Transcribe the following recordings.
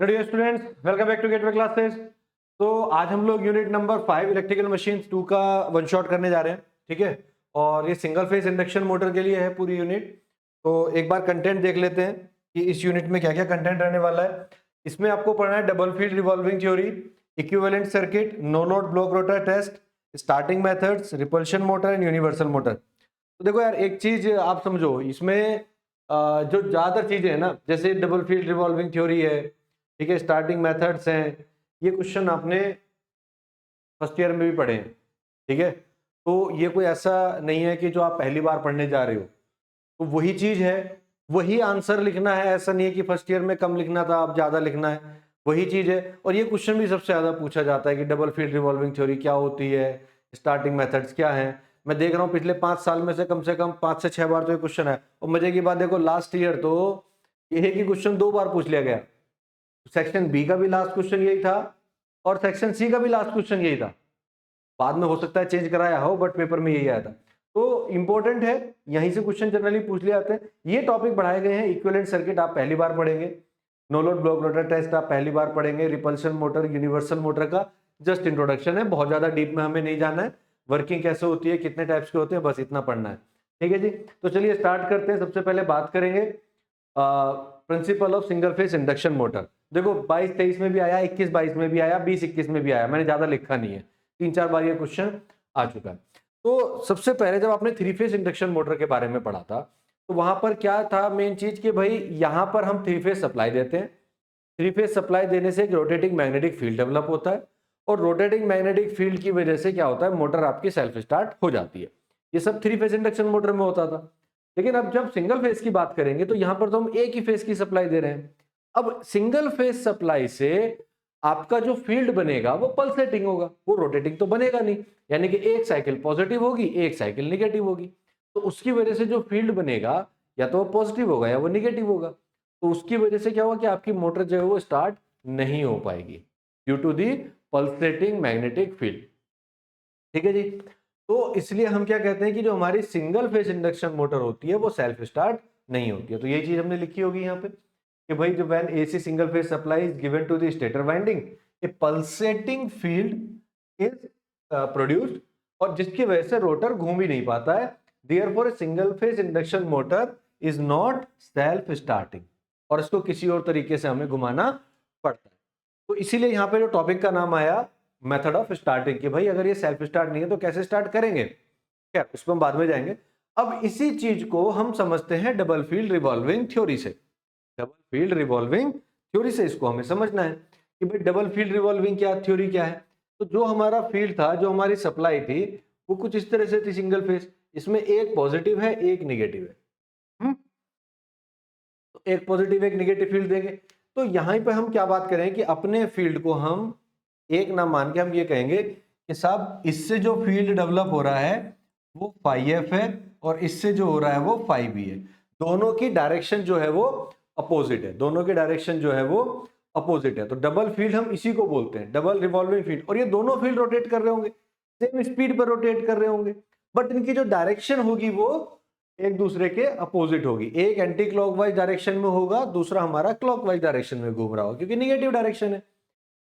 Dear students, welcome back to Gateway Classes. तो आज हम लोग यूनिट नंबर 5 इलेक्ट्रिकल मशीन्स 2 का वन शॉट करने जा रहे हैं, ठीक है। और ये सिंगल फेज इंडक्शन मोटर के लिए है पूरी यूनिट। तो एक बार कंटेंट देख लेते हैं कि इस यूनिट में क्या क्या कंटेंट रहने वाला है। इसमें आपको पढ़ना है double field revolving theory, equivalent circuit, no load block rotor test, starting methods, repulsion motor and universal motor. तो देखो यार, एक चीज आप समझो इसमें, जो ज्यादातर चीजें हैं ना, जैसे डबल फील्ड रिवॉल्विंग थ्योरी है, ठीक है, स्टार्टिंग मेथड्स हैं, ये क्वेश्चन आपने फर्स्ट ईयर में भी पढ़े हैं, ठीक है। तो ये कोई ऐसा नहीं है कि जो आप पहली बार पढ़ने जा रहे हो। तो वही चीज है, वही आंसर लिखना है, ऐसा नहीं है कि फर्स्ट ईयर में कम लिखना था अब ज्यादा लिखना है, वही चीज है। और ये क्वेश्चन भी सबसे ज्यादा पूछा जाता है कि डबल फील्ड रिवॉल्विंग थ्योरी क्या होती है, स्टार्टिंग मेथड्स क्या है। मैं देख रहा हूँ पिछले 5 साल में से कम 5 से 6 बार तो ये क्वेश्चन है। और मजे की बात देखो, लास्ट ईयर तो एक ही क्वेश्चन 2 बार पूछ लिया गया। सेक्शन बी का भी लास्ट क्वेश्चन यही था और सेक्शन सी का भी लास्ट क्वेश्चन यही था। बाद में हो सकता है चेंज कराया हो, बट पेपर में यही आया था। तो इंपॉर्टेंट है, यहीं से क्वेश्चन जनरली पूछ लिए जाते हैं। ये टॉपिक बढ़ाए गए हैं। इक्विवेलेंट सर्किट आप पहली बार पढ़ेंगे, no load block rotor test आप पहली बार पढ़ेंगे, रिपल्शन मोटर, यूनिवर्सल मोटर का जस्ट इंट्रोडक्शन है, बहुत ज्यादा डीप में हमें नहीं जाना है। वर्किंग कैसे होती है, कितने टाइप्स के होते हैं, बस इतना पढ़ना है, ठीक है जी। तो चलिए स्टार्ट करते हैं। सबसे पहले बात करेंगे principle of single phase induction motor. देखो 22-23 में भी आया, 21-22 में भी आया, 20-21 में भी आया, मैंने ज्यादा लिखा नहीं है, 3-4 बार ये क्वेश्चन आ चुका है। तो सबसे पहले जब आपने 3 फेज इंडक्शन मोटर के बारे में पढ़ा था, तो वहां पर क्या था मेन चीज कि भाई यहां पर हम 3 फेज सप्लाई देते हैं। 3 फेज सप्लाई देने से एक रोटेटिंग मैग्नेटिक फील्ड डेवलप होता है, और रोटेटिंग मैग्नेटिक फील्ड की वजह से क्या होता है, मोटर आपकी सेल्फ स्टार्ट हो जाती है। ये सब 3 फेज इंडक्शन मोटर में होता था। लेकिन अब जब सिंगल फेज की बात करेंगे तो यहां पर तो हम एक ही फेज की सप्लाई दे रहे हैं। अब सिंगल फेज सप्लाई से आपका जो फील्ड बनेगा वो पल्सेटिंग होगा, वो रोटेटिंग तो बनेगा नहीं। यानी कि एक साइकिल पॉजिटिव होगी, एक साइकिल निगेटिव होगी। तो उसकी वजह से जो फील्ड बनेगा या तो वो पॉजिटिव होगा या वो निगेटिव होगा। तो उसकी वजह से क्या होगा कि आपकी मोटर जो है वो स्टार्ट नहीं हो पाएगी due to the pulsating magnetic field, ठीक है जी। तो इसलिए हम क्या कहते हैं कि जो हमारी सिंगल फेज इंडक्शन मोटर होती है वो सेल्फ स्टार्ट नहीं होती है। तो यही चीज हमने लिखी होगी यहाँ पे कि भाई जो when AC single phase supply is given to the stator winding, a pulsating field is produced, और जिसकी वजह से रोटर घूम ही नहीं पाता है। Therefore A single phase induction motor is not self starting, और इसको किसी और तरीके से हमें घुमाना पड़ता है। तो इसीलिए यहाँ पे जो टॉपिक का नाम आया मेथड ऑफ स्टार्टिंग, कि भाई अगर ये सेल्फ स्टार्ट नहीं है तो कैसे स्टार्ट करेंगे। खैर उस पर हम बाद में जाएंगे। अब इसी चीज को हम समझते हैं डबल फील्ड रिवॉल्विंग थ्योरी से। डबल फील्ड रिवॉल्विंग थ्योरी से इसको हमें समझना है कि भाई डबल फील्ड रिवॉल्विंग क्या थ्योरी क्या है। तो जो हमारा फील्ड था, जो हमारी सप्लाई थी, वो कुछ इस तरह से थी सिंगल फेज। इसमें एक पॉजिटिव है, एक निगेटिव है। तो एक पॉजिटिव एक निगेटिव फील्ड देंगे। तो यहां पे हम क्या बात करें कि अपने फील्ड को हम एक ना मान के हम ये कहेंगे कि साहब इससे जो फील्ड डेवलप हो रहा है वो फाई एफ है, और इससे जो हो रहा है वो फाई बी है। दोनों की डायरेक्शन जो है वो अपोजिट है, दोनों की डायरेक्शन जो है वो अपोजिट है। तो डबल फील्ड हम इसी को बोलते हैं, डबल रिवॉल्विंग फील्ड। और ये दोनों फील्ड रोटेट कर रहे होंगे, सेम स्पीड पर रोटेट कर रहे होंगे, बट इनकी जो डायरेक्शन होगी वो एक दूसरे के अपोजिट होगी। एक एंटी क्लॉकवाइज डायरेक्शन में होगा, दूसरा हमारा क्लॉकवाइज डायरेक्शन में घूम रहा होगा, क्योंकि निगेटिव डायरेक्शन है,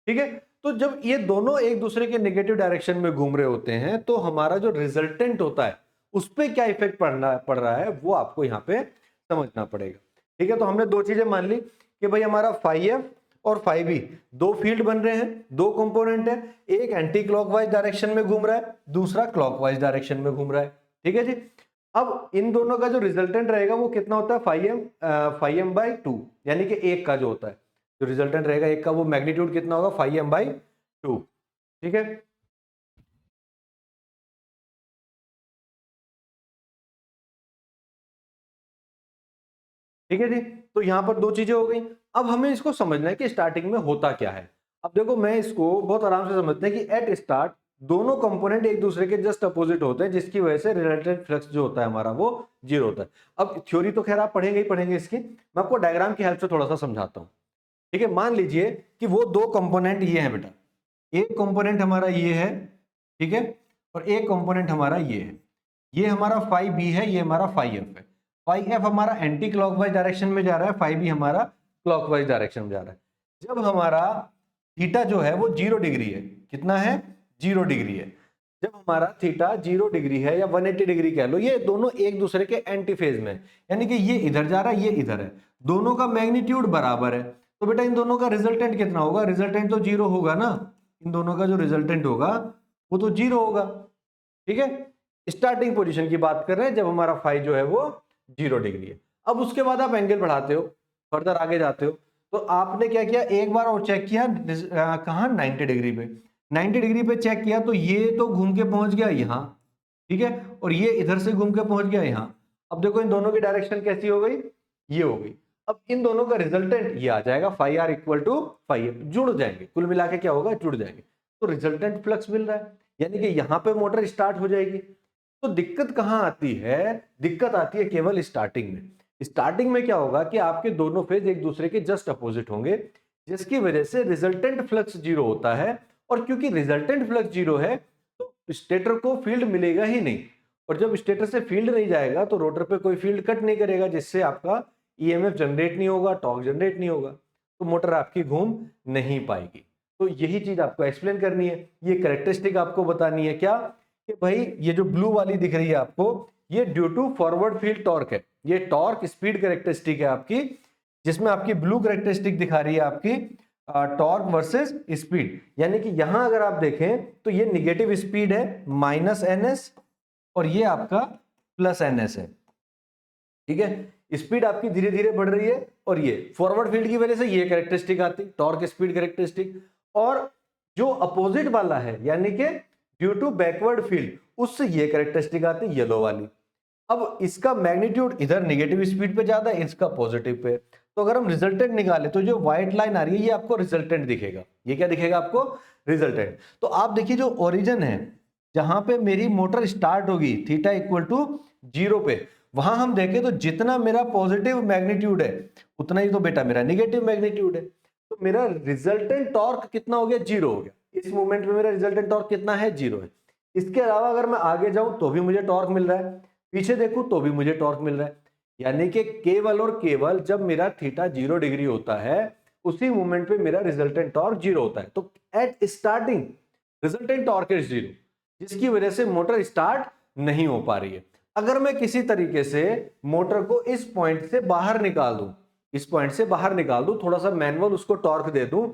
ठीक है। तो जब ये दोनों एक दूसरे के नेगेटिव डायरेक्शन में घूम रहे होते हैं तो हमारा जो रिजल्टेंट होता है उस पर क्या इफेक्ट पड़ रहा है वो आपको यहाँ पे समझना पड़ेगा, ठीक है। तो हमने दो चीजें मान ली कि भाई हमारा फाई एफ और फाई बी दो फील्ड बन रहे हैं, दो कंपोनेंट है, एक एंटी क्लॉकवाइज डायरेक्शन में घूम रहा है, दूसरा क्लॉकवाइज डायरेक्शन में घूम रहा है, ठीक है जी। अब इन दोनों का जो रिजल्टेंट रहेगा वो कितना होता है, फाई एम बाई टू, यानी कि एक का जो होता है, जो रिजल्टेंट रहेगा एक का, वो मैग्नीट्यूड कितना होगा, फाई एम बाई टू, ठीक है। ठीक है जी। तो यहां पर दो चीजें हो गई। अब हमें इसको समझना है कि स्टार्टिंग में होता क्या है। अब देखो मैं इसको बहुत आराम से समझते हैं कि एट स्टार्ट दोनों कंपोनेंट एक दूसरे के जस्ट अपोजिट होते हैं, जिसकी वजह से रिजल्टेंट फ्लक्स जो होता है हमारा वो जीरो होता है। अब थ्योरी तो खैर आप पढ़ेंगे ही पढ़ेंगे इसकी, मैं आपको डायग्राम की हेल्प से थोड़ा सा समझाता हूं, ठीक है। मान लीजिए कि वो दो कंपोनेंट ये हैं बेटा, एक कंपोनेंट हमारा ये है, ठीक है, और एक कंपोनेंट हमारा ये है। ये हमारा फाई बी है, ये हमारा फाई एफ है। फाई एफ हमारा एंटी क्लॉकवाइज डायरेक्शन में जा रहा है, फाई बी हमारा क्लॉकवाइज डायरेक्शन में जा रहा है। जब हमारा थीटा जो है वो 0 डिग्री है। कितना है? 0 डिग्री है। जब हमारा थीटा 0 डिग्री है या 180 डिग्री कह लो, ये दोनों एक दूसरे के एंटी फेज में, यानी कि ये इधर जा रहा है, ये इधर है, दोनों का मैग्नीट्यूड बराबर है, तो बेटा इन दोनों का रिजल्टेंट कितना होगा? रिजल्टेंट तो 0 होगा ना, इन दोनों का जो रिजल्टेंट होगा वो तो 0 होगा। ठीक है, स्टार्टिंग पोजीशन की बात कर रहे हैं जब हमारा फाई जो है वो 0 डिग्री है। अब उसके बाद आप एंगल बढ़ाते हो, फर्दर आगे जाते हो, तो आपने क्या किया, एक बार और चेक किया, कहाँ? 90 डिग्री पे। 90 डिग्री पे चेक किया तो ये तो घूम के पहुंच गया यहाँ, ठीक है, और ये इधर से घूम के पहुंच गया यहाँ। अब देखो इन दोनों की डायरेक्शन कैसी हो गई? ये हो गई। अब इन दोनों का रिजल्टेंट ये आ जाएगा, phi R equal to phi F, जुड़ जाएंगे, कुल मिला के क्या होगा? जुड़ जाएंगे, तो रिजल्टेंट फ्लक्स मिल रहा है, यानी कि यहां पे मोटर स्टार्ट हो जाएगी। तो दिक्कत कहां आती है? दिक्कत आती है केवल स्टार्टिंग में। स्टार्टिंग में क्या होगा कि आपके दोनों फेज एक दूसरे के जस्ट अपोजिट होंगे, जिसकी वजह से रिजल्टेंट फ्लक्स 0 होता है, और क्योंकि रिजल्टेंट फ्लक्स 0 है तो स्टेटर को फील्ड मिलेगा ही नहीं, और जब स्टेटर से फील्ड नहीं जाएगा तो रोटर पे कोई फील्ड कट नहीं करेगा, जिससे आपका ईएमएफ जनरेट नहीं होगा, टॉर्क जनरेट नहीं होगा, तो मोटर आपकी घूम नहीं पाएगी। तो यही चीज आपको एक्सप्लेन करनी है, ये कैरेक्टरिस्टिक आपको बतानी है। क्या कि भाई ये जो ब्लू वाली दिख रही है आपको, ये due to forward field torque है, ये टॉर्क स्पीड कैरेक्टरिस्टिक है आपकी, जिसमें आपकी ब्लू कैरेक्टरिस्टिक दिखा रही है आपकी टॉर्क वर्सेस स्पीड। यानी कि यहां अगर आप देखें तो ये निगेटिव स्पीड है -ns, और ये आपका +ns है। ठीक है, स्पीड आपकी धीरे धीरे बढ़ रही है, और ये फॉरवर्ड फील्ड की वजह से ये कैरेक्टरिस्टिक आती, टॉर्क स्पीड कैरेक्टरिस्टिक। और जो अपोजिट वाला है, यानी कि ड्यू टू बैकवर्ड फील्ड, उससे ये कैरेक्टरिस्टिक आती है येलो वाली। अब इसका मैग्नीट्यूड इधर नेगेटिव स्पीड पे ज्यादा है, इसका पॉजिटिव पे। तो अगर हम रिजल्टेंट निकाले तो जो व्हाइट लाइन आ रही है ये आपको रिजल्टेंट दिखेगा। ये क्या दिखेगा आपको? रिजल्टेंट। तो आप देखिए जो ओरिजिन है, जहां पे मेरी मोटर स्टार्ट होगी थीटा इक्वल टू 0 पे, वहां हम देखें तो जितना मेरा पॉजिटिव मैग्नीट्यूड है उतना ही तो बेटा मेरा नेगेटिव मैग्नीट्यूड है। तो मेरा रिजल्टेंट टॉर्क कितना हो गया? 0 हो गया। इस मोमेंट में मेरा रिजल्टेंट टॉर्क कितना है? 0 है। इसके अलावा अगर मैं आगे जाऊं तो भी मुझे टॉर्क मिल रहा है, पीछे देखूं तो भी मुझे टॉर्क मिल रहा है, यानी कि केवल और केवल जब मेरा थीटा 0 डिग्री होता है उसी मोमेंट पे मेरा रिजल्टेंट टॉर्क 0 होता है। तो at starting resultant torque is 0, जिसकी वजह से मोटर स्टार्ट नहीं हो पा रही है। अगर मैं किसी तरीके से मोटर को इस पॉइंट से बाहर निकाल दूं, इस पॉइंट से बाहर निकाल दूं, थोड़ा सा मैनुअल उसको टॉर्क दे दूं,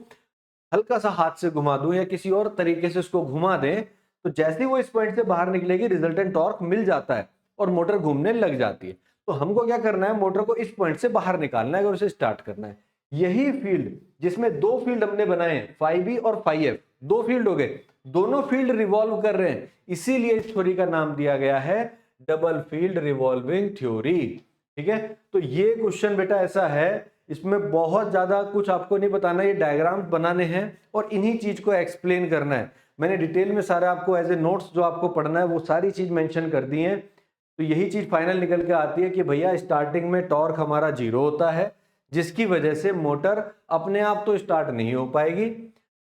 हल्का सा हाथ से घुमा दूं या किसी और तरीके से उसको घुमा दें, तो जैसे ही वो इस पॉइंट से बाहर निकलेगी रिजल्टेंट टॉर्क मिल जाता है और मोटर घूमने लग जाती है। तो हमको क्या करना है? मोटर को इस पॉइंट से बाहर निकालना है, अगर उसे स्टार्ट करना है। यही फील्ड, जिसमें दो फील्ड हमने बनाए हैं, फाई बी और फाई एफ, दो फील्ड हो गए, दोनों फील्ड रिवॉल्व कर रहे हैं, इसीलिए इस थ्योरी का नाम दिया गया है डबल फील्ड रिवॉल्विंग थ्योरी। ठीक है, तो ये क्वेश्चन बेटा ऐसा है, इसमें बहुत ज्यादा कुछ आपको नहीं बताना, ये डायग्राम बनाने हैं और इन्हीं चीज को एक्सप्लेन करना है। मैंने डिटेल में सारे आपको एज ए नोट्स जो आपको पढ़ना है वो सारी चीज मेंशन कर दी है। तो यही चीज फाइनल निकल के आती है कि भैया स्टार्टिंग में टॉर्क हमारा 0 होता है, जिसकी वजह से मोटर अपने आप तो स्टार्ट नहीं हो पाएगी।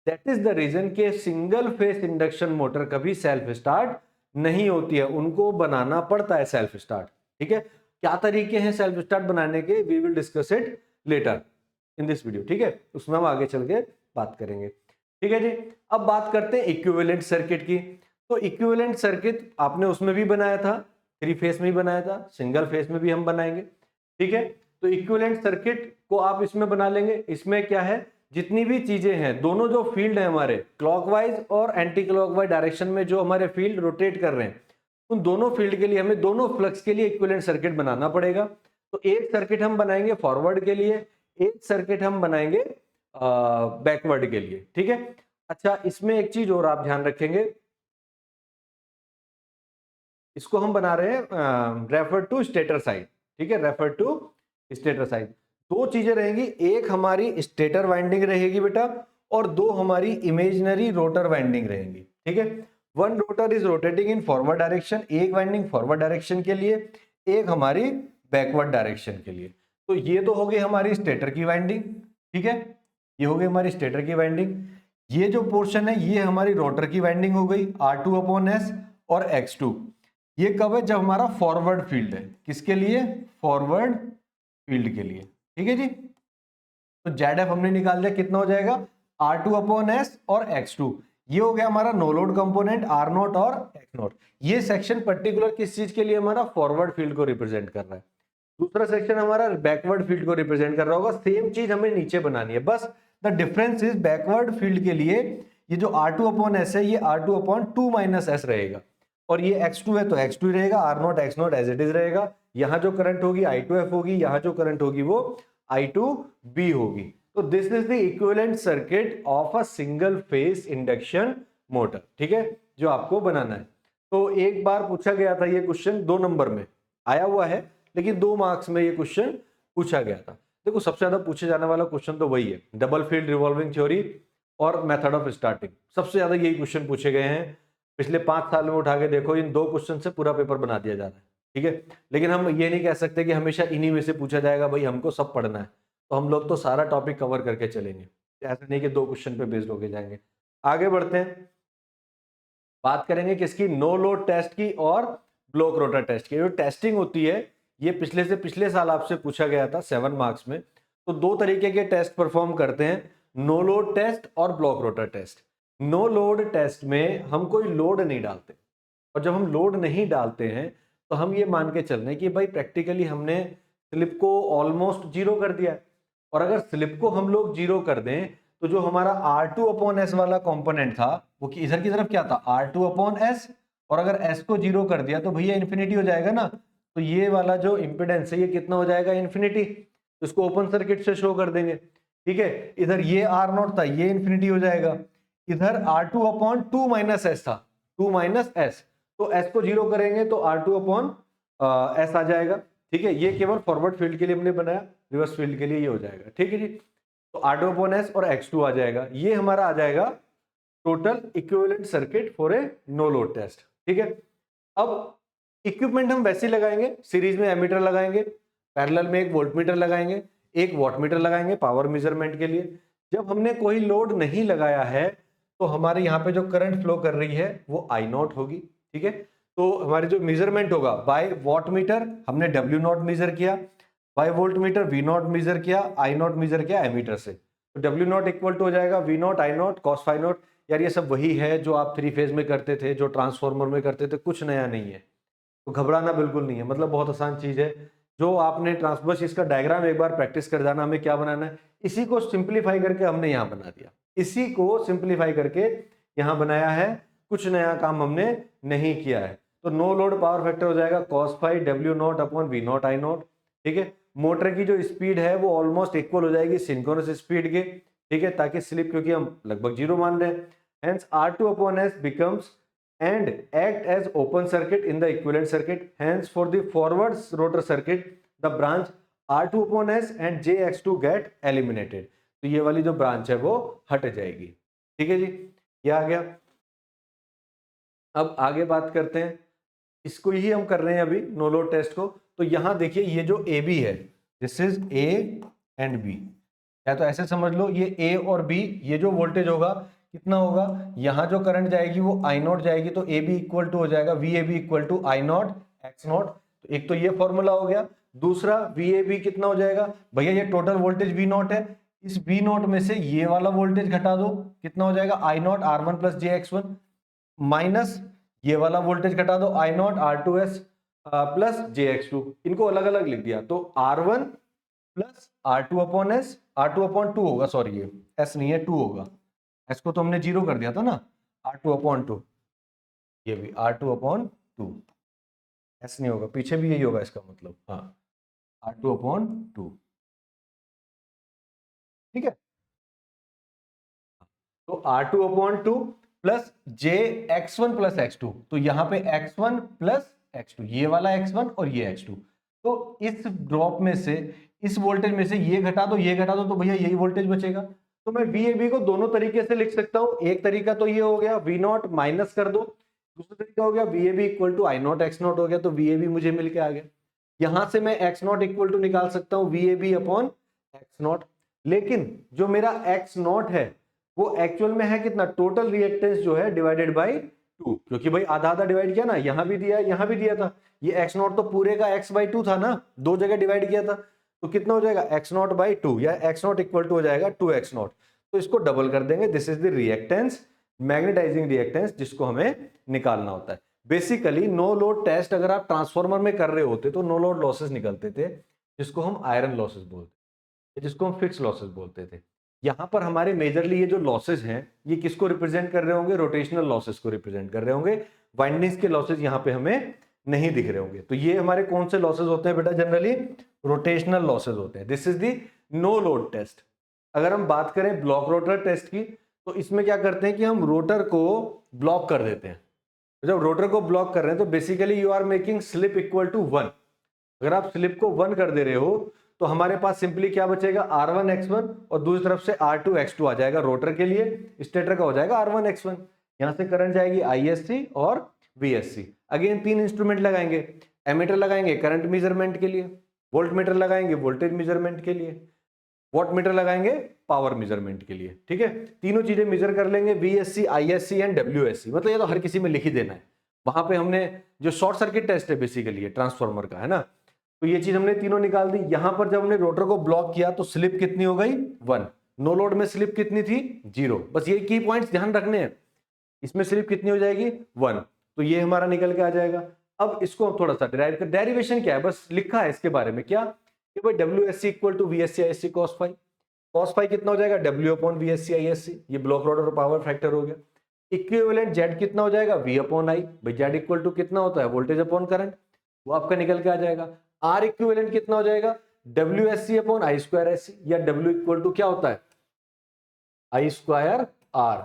दैट इज द रीजन के सिंगल फेस इंडक्शन मोटर कभी सेल्फ स्टार्ट नहीं होती है, उनको बनाना पड़ता है सेल्फ स्टार्ट। ठीक है, क्या तरीके हैं सेल्फ स्टार्ट बनाने के, we will discuss it later in this video. ठीक है, उसमें हम आगे चल के बात करेंगे। ठीक है जी, अब बात करते हैं इक्विवेलेंट सर्किट की। तो इक्विवेलेंट सर्किट आपने उसमें भी बनाया था, 3 फेस में भी बनाया था, सिंगल फेस में भी हम बनाएंगे। ठीक है, तो इक्विवेलेंट सर्किट को आप इसमें बना लेंगे। इसमें क्या है, जितनी भी चीजें हैं, दोनों जो फील्ड है हमारे क्लॉकवाइज और एंटी क्लॉकवाइज डायरेक्शन में जो हमारे फील्ड रोटेट कर रहे हैं, उन दोनों फील्ड के लिए हमें दोनों फ्लक्स के लिए इक्विवेलेंट सर्किट बनाना पड़ेगा। तो एक सर्किट हम बनाएंगे फॉरवर्ड के लिए, एक सर्किट हम बनाएंगे बैकवर्ड के लिए। ठीक है, अच्छा इसमें एक चीज और आप ध्यान रखेंगे, इसको हम बना रहे हैं रेफर टू स्टेटर साइड। ठीक है, रेफर टू स्टेटर साइड। दो चीजें रहेंगी, एक हमारी स्टेटर वाइंडिंग रहेगी बेटा, और दो हमारी इमेजिनरी रोटर वाइंडिंग रहेंगी। ठीक है, one rotor is rotating in forward direction, एक वाइंडिंग फॉरवर्ड डायरेक्शन के लिए, एक हमारी बैकवर्ड डायरेक्शन के लिए। तो ये तो हो गई हमारी स्टेटर की वाइंडिंग। ठीक है, ये हो गई हमारी स्टेटर की वाइंडिंग। ये जो पोर्शन है ये हमारी रोटर की वाइंडिंग हो गई, R2/S और X2। ये कब है? जब हमारा फॉरवर्ड फील्ड है। किसके लिए? फॉरवर्ड फील्ड के लिए। ठीक है जी, तो ZF हमने निकाल दिया, कितना हो जाएगा R2/S और X2। ये हो गया हमारा नो लोड कंपोनेंट R0 और X0। ये सेक्शन पर्टिकुलर किस चीज के लिए, हमारा फॉरवर्ड फील्ड को रिप्रेजेंट कर रहा है। दूसरा सेक्शन हमारा बैकवर्ड फील्ड को रिप्रेजेंट कर रहा होगा। सेम चीज हमें नीचे बनानी है, बस the difference is backward field के लिए ये जो R2/S है ये R2/2 - S रहेगा, और ये X2 है तो X2 ही रहेगा, R0 X0 as it is रहेगा। यहां जो करंट होगी I2F होगी, यहां जो करंट होगी वो I2B होगी। तो this is the equivalent circuit of a single phase induction motor, ठीक है, जो आपको बनाना है। तो एक बार पूछा गया था ये क्वेश्चन, 2 नंबर में आया हुआ है, लेकिन 2 मार्क्स में ये क्वेश्चन पूछा गया था। देखो सबसे ज्यादा पूछे जाने वाला क्वेश्चन तो वही है, डबल फील्ड रिवॉल्विंग थ्योरी और मेथड ऑफ स्टार्टिंग। सबसे ज्यादा यही क्वेश्चन पूछे गए हैं। पिछले 5 साल में उठा के देखो, इन 2 क्वेश्चन से पूरा पेपर बना दिया जा रहा है, ठीक है। लेकिन हम ये नहीं कह सकते कि हमेशा इन्हीं में से पूछा जाएगा, भाई हमको सब पढ़ना है, तो हम लोग तो सारा टॉपिक कवर करके चलेंगे, ऐसा नहीं कि 2 क्वेश्चन पे बेस्ड होके जाएंगे। आगे बढ़ते हैं, बात करेंगे किसकी, नो लोड टेस्ट की और ब्लॉक रोटर टेस्ट की। जो टेस्टिंग होती है ये पिछले साल आपसे पूछा गया था 7 मार्क्स में। तो 2 तरीके के टेस्ट परफॉर्म करते हैं, नो लोड टेस्ट और block rotor test. No load test में हम कोई लोड नहीं डालते, और जब हम लोड नहीं डालते हैं तो हम ये मान के चल रहे हैं कि भाई प्रैक्टिकली हमने स्लिप को ऑलमोस्ट जीरो कर दिया है। और अगर स्लिप को हम लोग जीरो कर दें तो जो हमारा R2/S वाला कंपोनेंट था वो इधर की तरफ क्या था, R2/S, और अगर S को जीरो कर दिया तो भैया इन्फिनिटी हो जाएगा ना। तो ये वाला जो इंपिडेंस है ये कितना हो जाएगा, इन्फिनिटी। तो इसको ओपन सर्किट से शो कर देंगे, ठीक है। इधर ये R0 था, ये इन्फिनिटी हो जाएगा। इधर R2/2 - S था, 2 - S, तो S को जीरो करेंगे तो R2/S आ जाएगा, ठीक है। ये केवल फॉरवर्ड फील्ड के लिए हमने बनाया, रिवर्स फील्ड के लिए ये हो जाएगा, ठीक है जी। तो R2/S और X2 आ जाएगा, ये हमारा आ जाएगा total equivalent circuit for a no load test, ठीक है। अब इक्विपमेंट हम वैसे लगाएंगे, सीरीज में एमीटर लगाएंगे, पैरेलल में एक वोल्टमीटर लगाएंगे, एक वॉटमीटर लगाएंगे पावर मेजरमेंट के लिए। जब हमने कोई लोड नहीं लगाया है तो हमारे यहाँ पे जो करंट फ्लो कर रही है वो I0 होगी, ठीक है। तो हमारी जो मेजरमेंट होगा बाय वॉटमीटर हमने W0 मेजर किया, बाय वोल्टमीटर V0 मेजर किया, I0 मेजर किया एमीटर से। तो W0 इक्वल टू हो जाएगा V0 I0 cos phi not. यार ये सब वही है जो आप 3 फेज में करते थे, जो ट्रांसफॉर्मर में करते थे, कुछ नया नहीं है, तो घबराना बिल्कुल नहीं है। मतलब बहुत आसान चीज है जो आपने बस इसका डायग्राम एक बार प्रैक्टिस कर जाना, हमें क्या बनाना है, इसी को सिंप्लीफाई करके हमने यहाँ बना दिया, इसी को सिंप्लीफाई करके यहाँ बनाया है, कुछ नया काम हमने नहीं किया है। तो नो लोड पावर फैक्टर हो जाएगा cos phi W0/V0 I0, ठीक है। मोटर की जो स्पीड है वो ऑलमोस्ट इक्वल हो जाएगी सिंक्रोनस स्पीड के, ठीक है, ताकि स्लिप क्योंकि हम लगभग जीरो मान रहे हैं, hence R2/S becomes and act as open circuit in the equivalent circuit. Hence for the forward rotor circuit the branch R2/S and JX2 get eliminated. तो ये वाली जो ब्रांच है वो हट जाएगी, ठीक है जी, ये आ गया। अब आगे बात करते हैं, इसको ही हम कर रहे हैं अभी नो लोड टेस्ट को। तो यहां देखिए ये जो AB है, this is A and B, या तो ऐसे समझ लो ये A और B, ये जो वोल्टेज होगा कितना होगा, यहां जो करंट जाएगी वो I0 जाएगी, तो AB इक्वल टू हो जाएगा VAB equal to I0 X0। तो एक तो ये फॉर्मूला हो गया। दूसरा VAB कितना हो जाएगा, भैया ये टोटल वोल्टेज V0 है, इस V0 में से ये वाला वोल्टेज घटा दो, कितना हो जाएगा I0 R1 + JX1 माइनस ये वाला वोल्टेज घटा दो I0 R2S प्लस JX2। इनको अलग अलग लिख दिया तो R1 प्लस R2/S, R2/2 होगा, सॉरी ये S नहीं है 2 होगा, S को तो हमने जीरो कर दिया था ना, R2/2, ये भी R2/2, S नहीं होगा, पीछे भी यही होगा इसका मतलब, हाँ R2/2, ठीक है। तो R2/2 plus JX1 plus X2, तो यहाँ पे X1 प्लस X2, ये वाला X1 और ये X2। तो इस ड्रॉप में से, इस वोल्टेज में से ये घटा दो, ये घटा दो, तो भैया यही वोल्टेज बचेगा। तो मैं VAB को दोनों तरीके से लिख सकता हूं। एक तरीका तो ये हो गया V0 माइनस कर दो, दूसरा तरीका हो गया VAB equal to I0 X0 हो गया, तो VAB मुझे मिलके आ गया। यहां से मैं X0 इक्वल टू निकाल सकता हूं VAB/X0, लेकिन जो मेरा X0 है वो एक्चुअल में है कितना, टोटल रिएक्टेंस जो है डिवाइडेड बाय 2, क्योंकि भाई आधा आधा डिवाइड किया ना, यहां भी दिया यहां भी दिया था, ये X0 तो पूरे का X/2 था ना, दो जगह डिवाइड किया था, तो कितना हो जाएगा एक्स नॉट बाई टू, या एक्स नॉट इक्वल टू हो जाएगा 2x0। तो इसको डबल कर देंगे, this is the reactance, magnetizing reactance, जिसको हमें निकालना होता है। बेसिकली नो लोड टेस्ट अगर आप ट्रांसफॉर्मर में कर रहे होते तो नो लोड लॉसेस निकलते थे, जिसको हम आयरन लॉसेस बोलते, जिसको हम फिक्स लॉसेस बोलते थे। यहां पर हमारे मेजरली ये जो लॉसेस हैं ये किसको रिप्रेजेंट कर रहे होंगे, रोटेशनल लॉसेस को रिप्रेजेंट कर रहे होंगे। वाइंडिंग्स के लॉसेस यहाँ पे हमें नहीं दिख रहे होंगे। तो ये हमारे कौन से लॉसेस होते हैं बेटा, जनरली रोटेशनल लॉसेस होते हैं। This is the no load test. अगर हम बात करें ब्लॉक रोटर टेस्ट की, तो इसमें क्या करते हैं कि हम रोटर को ब्लॉक कर देते हैं। जब रोटर को ब्लॉक कर रहे हैं तो basically you are making slip equal to 1। अगर आप स्लिप को 1 कर दे रहे हो तो हमारे पास सिंपली क्या बचेगा, R1 X1, और दूसरी तरफ से R2 X2 आ जाएगा रोटर के लिए, स्टेटर का हो जाएगा R1 X1। यहां से करंट जाएगी ISC और VSC। अगेन 3 इंस्ट्रूमेंट लगाएंगे, एमीटर लगाएंगे करंट मेजरमेंट के लिए, वोल्ट मीटर लगाएंगे वोल्टेज मेजरमेंट के लिए, वॉट मीटर लगाएंगे पावर मेजरमेंट के लिए। ठीक है, तीनों चीजें मेजर कर लेंगे, VSC, ISC एंड WSC। मतलब ये तो हर किसी में लिख ही देना है। वहां पे हमने जो शॉर्ट सर्किट टेस्ट है बेसिकली ट्रांसफार्मर का, है ना, तो ये चीज हमने तीनों निकाल दी। यहां पर जब हमने रोटर को ब्लॉक किया तो स्लिप कितनी हो गई 1, नो लोड में स्लिप कितनी थी 0। बस ये की पॉइंट्स ध्यान रखने हैं, इसमें स्लिप कितनी हो जाएगी 1, तो ये हमारा निकल के आ जाएगा। अब इसको थोड़ा सा डिराइव कर, डेरिवेशन क्या है, बस लिखा है इसके बारे में क्या कि भाई WSC equal to VSC ISC cos phi. cos phi कितना हो जाएगा W अपॉन VSC ISC, ये ब्लॉक रोटर और पावर फैक्टर हो गया। इक्विवेलेंट Z कितना हो जाएगा V अपॉन I, भाई Z इक्वल टू कितना होता है वोल्टेज अपॉन करंट, वो आपका निकल के आ जाएगा। R इक्विवेलेंट कितना हो जाएगा WSC upon I square SC, या W इक्वल टू क्या होता है I स्क्वायर R,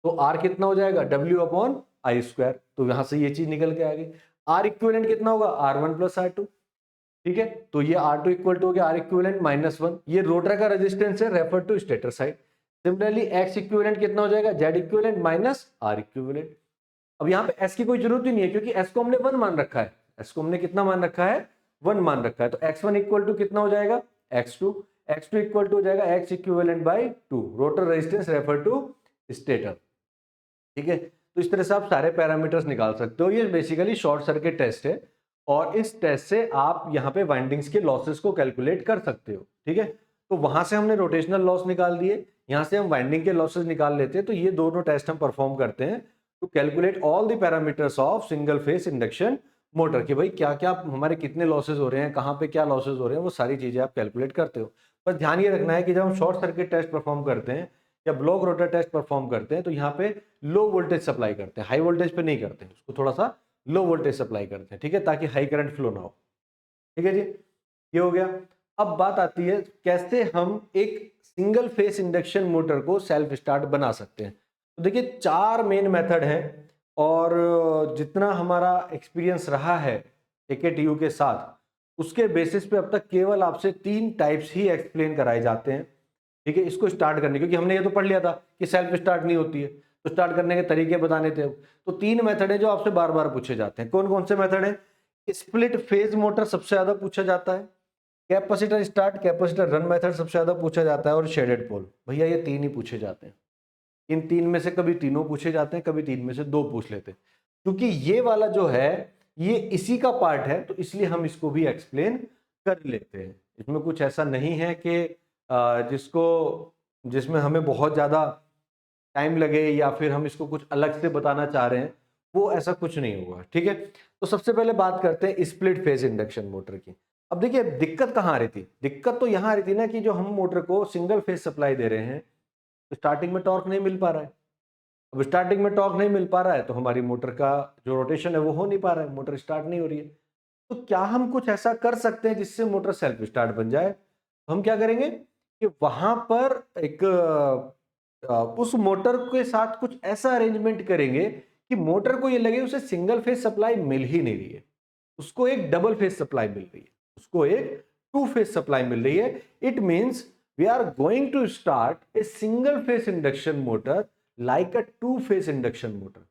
तो R कितना हो जाएगा W अपॉन I स्क्वायर, तो यहां से ये चीज निकल के आ गई। R इक्विवेलेंट कितना होगा R1 प्लस R2, ठीक है, तो ये R2 इक्वल टू हो गया R इक्विवेलेंट -1, ये रोटर का रेजिस्टेंस है refer to stator side. Similarly X equivalent कितना हो जाएगा Z equivalent minus R equivalent. अब यहाँ पे S की कोई जरूरत ही नहीं है क्योंकि S को हमने 1 मान रखा है, S को हमने कितना मान रखा है 1 मान रखा है। तो X1 इक्वल टू कितना हो जाएगा X2, X2 इक्वल टू हो जाएगा X equivalent by 2, rotor resistance refer to stator. ठीक है, तो इस तरह से आप सारे पैरामीटर्स निकाल सकते हो। ये बेसिकली शॉर्ट सर्किट टेस्ट है और इस टेस्ट से आप यहाँ पे वाइंडिंग्स के लॉसेस को कैलकुलेट कर सकते हो। ठीक है, तो वहां से हमने रोटेशनल लॉस निकाल दिए, यहाँ से हम वाइंडिंग के लॉसेस निकाल लेते हैं। तो ये दोनों टेस्ट हम परफॉर्म करते हैं to calculate all the parameters of single phase induction motor, कि भाई क्या क्या हमारे कितने लॉसेस हो रहे हैं, कहाँ पे क्या लॉसेस हो रहे हैं, वो सारी चीजें आप कैलकुलेट करते हो। पर ध्यान ये रखना है कि जब हम शॉर्ट सर्किट टेस्ट परफॉर्म करते हैं या ब्लॉक रोटर टेस्ट परफॉर्म करते हैं तो यहाँ पे लो वोल्टेज सप्लाई करते हैं, हाई वोल्टेज पे नहीं करते हैं, उसको थोड़ा सा लो वोल्टेज सप्लाई करते हैं। ठीक है, ताकि हाई करंट फ्लो ना हो। ठीक है जी, ये हो गया। अब बात आती है कैसे हम एक सिंगल फेस इंडक्शन मोटर को सेल्फ स्टार्ट बना सकते हैं। तो देखिए 4 मेन मेथड हैं और जितना हमारा एक्सपीरियंस रहा है AKTU के साथ उसके बेसिस पे अब तक केवल आपसे 3 टाइप्स ही एक्सप्लेन कराए जाते हैं। ठीक है, इसको स्टार्ट करने, क्योंकि हमने ये तो पढ़ लिया था कि सेल्फ स्टार्ट नहीं होती है, तो स्टार्ट करने के तरीके बताने थे। तो 3 मेथड है जो आपसे बार बार पूछे जाते हैं। कौन कौन से मेथड है? स्प्लिट फेज मोटर सबसे ज्यादा पूछा जाता है, capacitor start capacitor run method सबसे ज्यादा पूछा जाता है, और शेडेड पोल। भैया ये 3 ही पूछे जाते हैं। इन 3 में से कभी तीनों पूछे जाते हैं, कभी 3 में से 2 पूछ लेते हैं। क्योंकि ये वाला जो है ये इसी का पार्ट है, तो इसलिए हम इसको भी एक्सप्लेन कर लेते हैं। इसमें कुछ ऐसा नहीं है कि जिसमें हमें बहुत ज़्यादा टाइम लगे या फिर हम इसको कुछ अलग से बताना चाह रहे हैं, वो ऐसा कुछ नहीं होगा। ठीक है, तो सबसे पहले बात करते हैं स्प्लिट फेज इंडक्शन मोटर की। अब देखिए दिक्कत कहाँ आ रही थी, दिक्कत तो यहाँ आ रही थी ना कि जो हम मोटर को सिंगल फेज सप्लाई दे रहे हैं तो स्टार्टिंग में टॉर्क नहीं मिल पा रहा है। अब स्टार्टिंग में टॉर्क नहीं मिल पा रहा है तो हमारी मोटर का जो रोटेशन है वो हो नहीं पा रहा है, मोटर स्टार्ट नहीं हो रही है। तो क्या हम कुछ ऐसा कर सकते हैं जिससे मोटर सेल्फ स्टार्ट बन जाए? तो हम क्या करेंगे कि वहां पर एक उस मोटर के साथ कुछ ऐसा अरेंजमेंट करेंगे कि मोटर को ये लगे उसे सिंगल फेज सप्लाई मिल ही नहीं रही है, उसको एक डबल फेज सप्लाई मिल रही है, उसको एक 2 फेज सप्लाई मिल रही है। It means we are going to start a single phase induction motor like a 2 phase induction motor.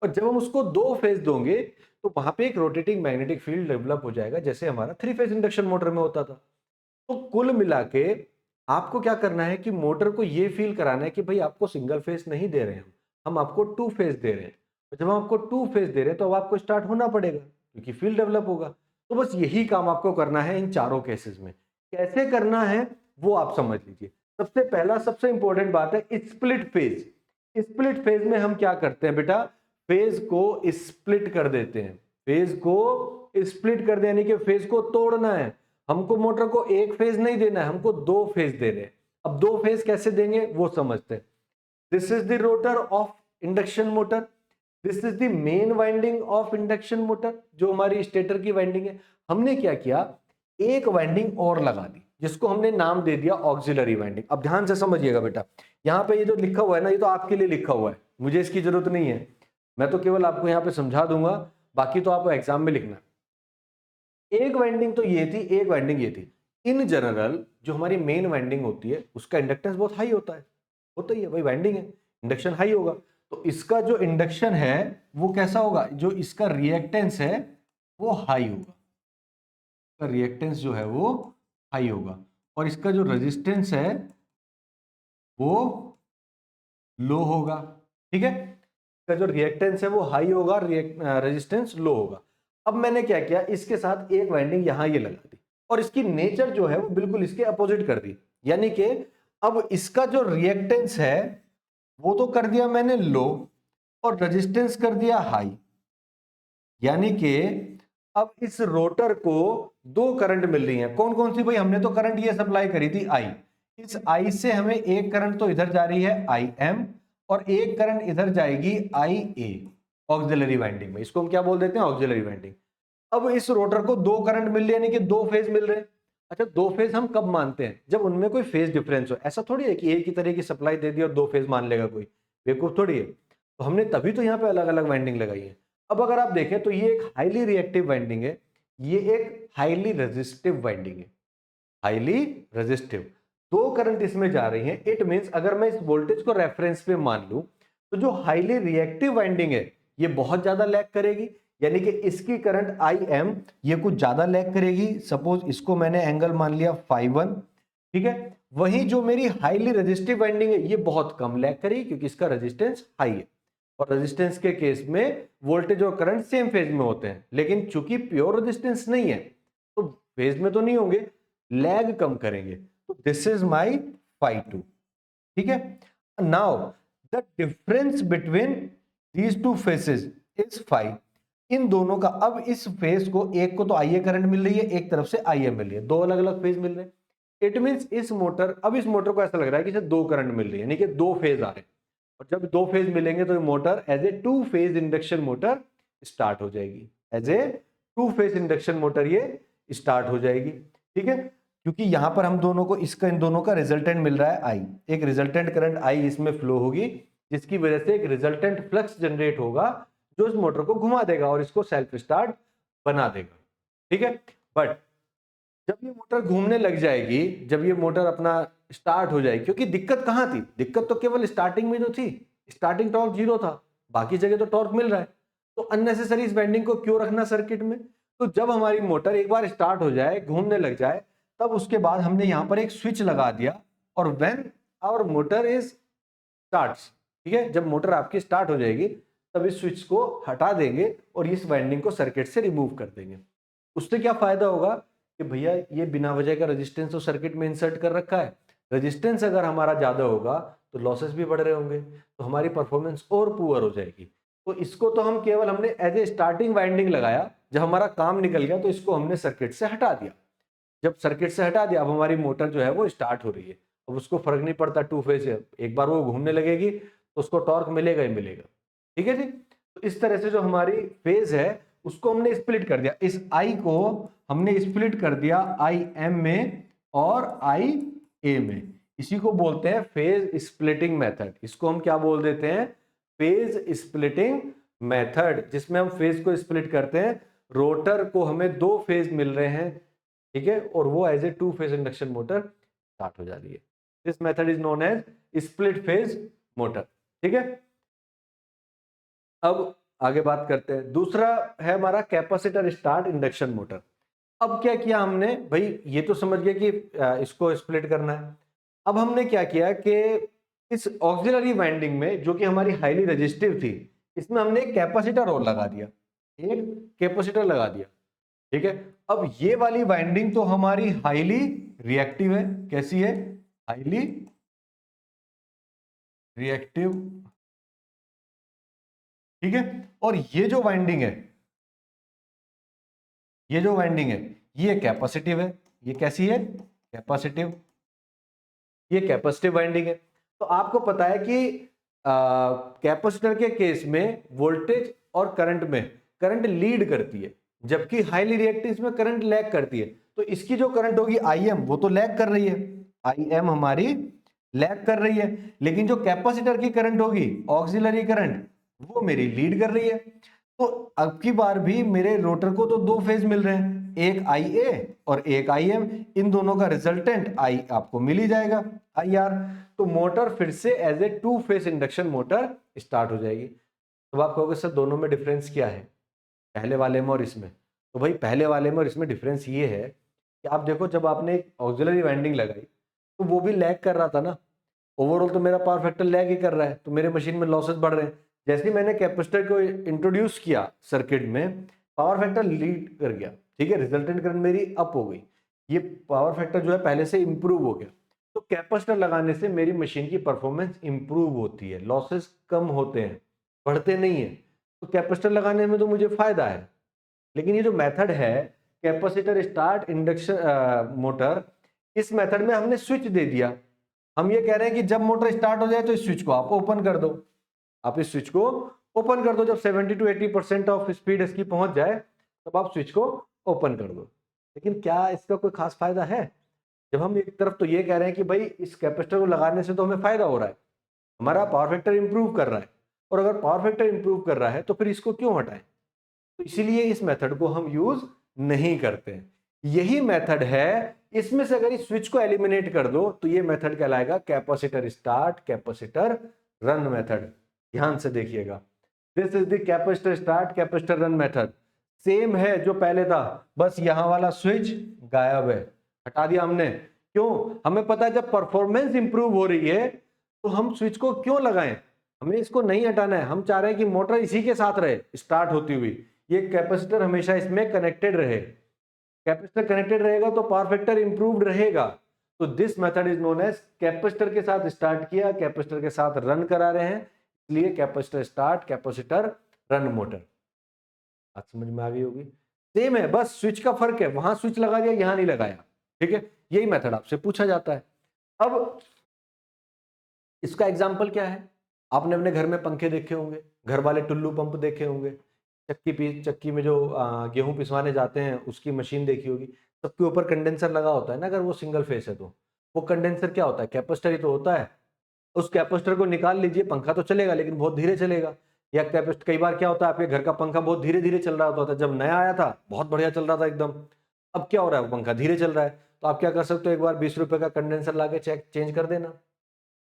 और जब हम उसको 2 फेज दोगे तो वहां पे एक रोटेटिंग मैग्नेटिक फील्ड डेवलप हो जाएगा, जैसे हमारा 3 फेज इंडक्शन मोटर में होता था। तो कुल मिला के आपको क्या करना है कि मोटर को ये फील कराना है कि भाई आपको सिंगल फेज नहीं दे रहे हैं, हम आपको 2 फेज दे रहे हैं। जब हम आपको 2 फेज दे रहे हैं तो अब आपको स्टार्ट होना पड़ेगा क्योंकि फील्ड डेवलप होगा। तो बस यही काम आपको करना है इन चारों केसेस में। कैसे करना है वो आप समझ लीजिए। सबसे पहला सबसे इंपॉर्टेंट बात है स्प्लिट फेज। स्प्लिट फेज में हम क्या करते हैं बेटा, फेज को स्प्लिट कर देते हैं। फेज को स्प्लिट कर देने के फेज को तोड़ना है। हमको मोटर को एक फेज नहीं देना है, हमको दो फेज देने हैं। अब दो फेज कैसे देंगे वो समझते हैं। This is the rotor of induction motor, this is the main winding of induction motor, जो हमारी स्टेटर की वाइंडिंग है। हमने क्या किया, एक वाइंडिंग और लगा दी जिसको हमने नाम दे दिया ऑक्सिलरी वाइंडिंग। अब ध्यान से समझिएगा बेटा, यहाँ पे ये जो लिखा हुआ है ना, ये तो आपके लिए लिखा हुआ है, मुझे इसकी जरूरत नहीं है। मैं तो केवल आपको यहाँ पे समझा दूंगा, बाकी तो आपको एग्जाम में लिखना है। एक वाइंडिंग तो ये थी, एक वाइंडिंग ये थी। इन जनरल जो हमारी मेन वाइंडिंग होती है उसका इंडक्टेंस बहुत हाई होता है, होता ही है, वही वाइंडिंग है, इंडक्शन हाई होगा। तो इसका जो इंडक्शन है वो कैसा होगा, जो इसका रिएक्टेंस है वो हाई होगा, इसका रिएक्टेंस जो है वो हाई होगा, और इसका जो रेजिस्टेंस है वो लो होगा। ठीक है, इसका जो रिएक्टेंस है वो हाई होगा, रेजिस्टेंस लो होगा। अब मैंने क्या किया, इसके साथ एक वाइंडिंग यहां ये लगा दी, और इसकी नेचर जो है वो बिल्कुल इसके अपोजिट कर दी। यानी कि अब इसका जो रिएक्टेंस है वो तो कर दिया मैंने लो, और रेजिस्टेंस कर दिया हाई। यानी कि अब इस रोटर को दो करंट मिल रही है। कौन कौन सी भाई, हमने तो करंट ये सप्लाई करी थी आई। इस आई से हमें एक करंट तो इधर जा रही है आई एम, और एक करंट इधर जाएगी आई ए, ऑक्सिलरी वाइंडिंग में। इसको हम क्या बोल देते हैं, ऑक्सिलरी वाइंडिंग। अब इस रोटर को दो करंट मिल रहे हैं, यानी कि दो फेज मिल रहे हैं। अच्छा, दो फेज हम कब मानते हैं, जब उनमें कोई फेज डिफरेंस हो। ऐसा थोड़ी है कि एक ही तरह की सप्लाई दे दी और दो फेज मान लेगा कोई, बेवकूफ थोड़ी है। तो हमने तभी तो यहाँ पे अलग अलग वाइंडिंग लगाई है। अब अगर आप देखें तो ये एक हाईली रिएक्टिव वाइंडिंग है, ये एक हाईली रेजिस्टिव वाइंडिंग है, हाईली रेजिस्टिव। दो करंट इसमें जा रही हैं। इट मींस अगर मैं इस वोल्टेज को रेफरेंस पे मान लूं तो जो हाईली रिएक्टिव वाइंडिंग है ये बहुत ज्यादा लैग करेगी, यानी कि इसकी करंट आई एम ये कुछ ज्यादा लैग करेगी। सपोज इसको मैंने एंगल मान लिया φ1, ठीक है। वहीं जो मेरी हाईली रेजिस्टिव वाइंडिंग है ये बहुत कम लैग करेगी क्योंकि इसका रेजिस्टेंस हाई है, और रेजिस्टेंस के केस में वोल्टेज और करंट सेम फेज में होते हैं। लेकिन चूंकि प्योर रेजिस्टेंस नहीं है तो फेज में तो नहीं होंगे, लैग कम करेंगे। तो दिस इज माई φ2, ठीक है। Now the difference between these two phases is φ। इन दोनों का, अब इस फेज को, एक को तो आई ए करंट मिल रही है, एक तरफ से आई ए मिल रही है, दो अलग अलग फेज मिल रहे हैं। इट मींस इस मोटर, अब इस मोटर को ऐसा लग रहा है कि इसे दो करंट मिल रही है, यानी कि दो फेज आ रहे हैं। और जब दो फेज मिलेंगे तो ये motor as a two phase induction motor start हो जाएगी, as a two phase induction motor ये स्टार्ट हो जाएगी, ठीक है। क्योंकि यहां पर हम दोनों को, इसका इन दोनों का रिजल्टेंट मिल रहा है आई, एक रिजल्टेंट करंट आई इसमें फ्लो होगी, जिसकी वजह से एक रिजल्टेंट फ्लक्स जनरेट होगा जो इस मोटर को घुमा देगा और इसको सेल्फ स्टार्ट बना देगा, ठीक है। बट जब ये मोटर घूमने लग जाएगी, जब ये मोटर अपना स्टार्ट हो जाएगी, क्योंकि दिक्कत कहां थी, दिक्कत तो केवल स्टार्टिंग में जो थी, स्टार्टिंग टॉर्क 0 था, बाकी जगह तो टॉर्क मिल रहा है। तो अननेसेसरी इस बेंडिंग को क्यों रखना सर्किट में। तो जब हमारी मोटर एक बार स्टार्ट हो जाए, घूमने लग जाए, तब उसके बाद हमने यहां पर एक स्विच लगा दिया, और when our motor is starts, ठीक है, जब मोटर आपकी स्टार्ट हो जाएगी तब इस स्विच को हटा देंगे और इस वाइंडिंग को सर्किट से रिमूव कर देंगे। उससे क्या फायदा होगा कि भैया ये बिना वजह का रेजिस्टेंस तो सर्किट में इंसर्ट कर रखा है, रेजिस्टेंस अगर हमारा ज्यादा होगा तो लॉसेस भी बढ़ रहे होंगे, तो हमारी परफॉर्मेंस और पुअर हो जाएगी। तो इसको तो हम केवल, हमने एज ए स्टार्टिंग वाइंडिंग लगाया, जब हमारा काम निकल गया तो इसको हमने सर्किट से हटा दिया। जब सर्किट से हटा दिया, अब हमारी मोटर जो है वो स्टार्ट हो रही है, अब उसको फर्क नहीं पड़ता टू फेज है, एक बार वो घूमने लगेगी तो उसको टॉर्क मिलेगा ही मिलेगा, ठीक है जी। तो इस तरह से जो हमारी फेज है उसको हमने स्प्लिट कर दिया, इस आई को हमने स्प्लिट कर दिया आई एम में और आई ए में। इसी को बोलते हैं फेज स्प्लिटिंग मेथड। इसको हम क्या बोल देते हैं, फेज स्प्लिटिंग मेथड, जिसमें हम फेज को स्प्लिट करते हैं। रोटर को हमें दो फेज मिल रहे हैं, ठीक है, और वो as a two phase induction motor start हो जा रही है। This method is known as split phase motor, ठीक है। अब आगे बात करते हैं, दूसरा है हमारा कैपेसिटर स्टार्ट इंडक्शन मोटर। अब क्या किया हमने भाई, ये तो समझ गए कि इसको स्प्लिट करना है। अब हमने क्या किया कि इस ऑक्सिलरी वाइंडिंग में, जो कि हमारी हाईली रेजिस्टिव थी, इसमें हमने एक कैपेसिटर और लगा दिया, एक कैपेसिटर लगा दिया। ठीक है। अब ये वाली वाइंडिंग तो हमारी हाईली रिएक्टिव है। कैसी है? Highly reactive. ठीक है। और ये जो वाइंडिंग है, ये जो वाइंडिंग है ये कैपेसिटिव है। ये कैसी है? कैपेसिटिव। ये कैपेसिटिव वाइंडिंग है। तो आपको पता है कि कैपेसिटर के केस में वोल्टेज और करंट में करंट लीड करती है, जबकि हाईली रिएक्टिव में करंट लैग करती है। तो इसकी जो करंट होगी IM, वो तो लैग कर रही है, IM हमारी लैग कर रही है। लेकिन जो कैपेसिटर की करंट होगी, ऑक्सिलरी करंट, वो मेरी लीड कर रही है। तो अब की बार भी मेरे रोटर को तो दो फेज मिल रहे हैं, एक IA और एक IM। इन दोनों का रिजल्टेंट I आपको मिल ही जाएगा, IR। तो मोटर फिर से as a two phase induction motor start हो जाएगी। तो आप कहोगे सर दोनों में डिफरेंस क्या है, पहले वाले में और इसमें? तो भाई पहले वाले में और इसमें डिफरेंस ये है कि आप देखो, जब आपने एक ऑक्सिलरी वाइंडिंग लगाई तो वो भी लैग कर रहा था ना। ओवरऑल तो मेरा पावर फैक्टर लैग ही कर रहा है, तो मेरे मशीन में लॉसेस बढ़ रहे हैं। जैसे ही मैंने कैपेसिटर को इंट्रोड्यूस किया सर्किट में, पावर फैक्टर लीड कर गया। ठीक है, रिजल्टेंट करंट मेरी अप हो गई, ये पावर फैक्टर जो है पहले से इंप्रूव हो गया। तो कैपेसिटर लगाने से मेरी मशीन की परफॉर्मेंस इंप्रूव होती है, लॉसेस कम होते हैं, बढ़ते नहीं है। तो कैपेसिटर लगाने में तो मुझे फायदा है। लेकिन ये जो मेथड है कैपेसिटर स्टार्ट इंडक्शन मोटर, इस मेथड में हमने स्विच दे दिया। हम ये कह रहे हैं कि जब मोटर स्टार्ट हो जाए तो इस स्विच को आप ओपन कर दो। आप इस स्विच को ओपन कर दो, जब 70 to 80% ऑफ स्पीड इसकी पहुंच जाए तब आप स्विच को ओपन कर दो। लेकिन क्या इसका कोई खास फायदा है? जब हम एक तरफ तो ये कह रहे हैं कि भाई इस कैपेसिटर को लगाने से तो हमें फायदा हो रहा है, हमारा पावर फैक्टर इंप्रूव कर रहा है, और अगर पावर फैक्टर इंप्रूव कर रहा है तो फिर इसको क्यों हटाएं? तो इसीलिए इस मेथड को हम यूज नहीं करते हैं। यही मेथड है, इसमें से अगर इस स्विच को एलिमिनेट कर दो तो ये मेथड कहलाएगा capacitor start capacitor run method. ध्यान से देखिएगा, this is the capacitor start capacitor run method. Same है जो पहले था, बस यहां वाला स्विच गायब है, हटा दिया हमने। क्यों? हमें पता है जब परफॉर्मेंस इंप्रूव हो रही है तो हम स्विच को क्यों लगाएं, हमें इसको नहीं हटाना है। हम चाह रहे हैं कि मोटर इसी के साथ रहे स्टार्ट होती हुई, ये कैपेसिटर हमेशा इसमें कनेक्टेड रहे। कैपेसिटर कनेक्टेड रहेगा तो पावर फैक्टर इंप्रूव्ड रहेगा। तो this method is known as capacitor के साथ स्टार्ट किया, कैपेसिटर के साथ रन करा रहे हैं, इसलिए capacitor start capacitor run motor. बात समझ में आ गई होगी। सेम है, बस स्विच का फर्क है, वहां स्विच लगा दिया यहां नहीं लगाया। ठीक है, यही मेथड आपसे पूछा जाता है। अब इसका एग्जाम्पल क्या है? आपने अपने घर में पंखे देखे होंगे, घर वाले टुल्लू पंप देखे होंगे, चक्की में जो गेहूं पिसवाने जाते हैं उसकी मशीन देखी होगी। सबके ऊपर कंडेंसर लगा होता है ना, अगर वो सिंगल फेस है तो। वो कंडेंसर क्या होता है? कैपेसिटर ही तो होता है। उस कैपेसिटर को निकाल लीजिए, पंखा तो चलेगा लेकिन बहुत धीरे चलेगा। या कैपेसिटर, कई बार क्या होता है आपके घर का पंखा बहुत धीरे धीरे चल रहा होता था, जब नया आया था बहुत बढ़िया चल रहा था एकदम। अब क्या हो रहा है, वो पंखा धीरे चल रहा है, तो आप क्या कर सकते हो, एक बार 20 रुपए का कंडेंसर ला के चेंज कर देना,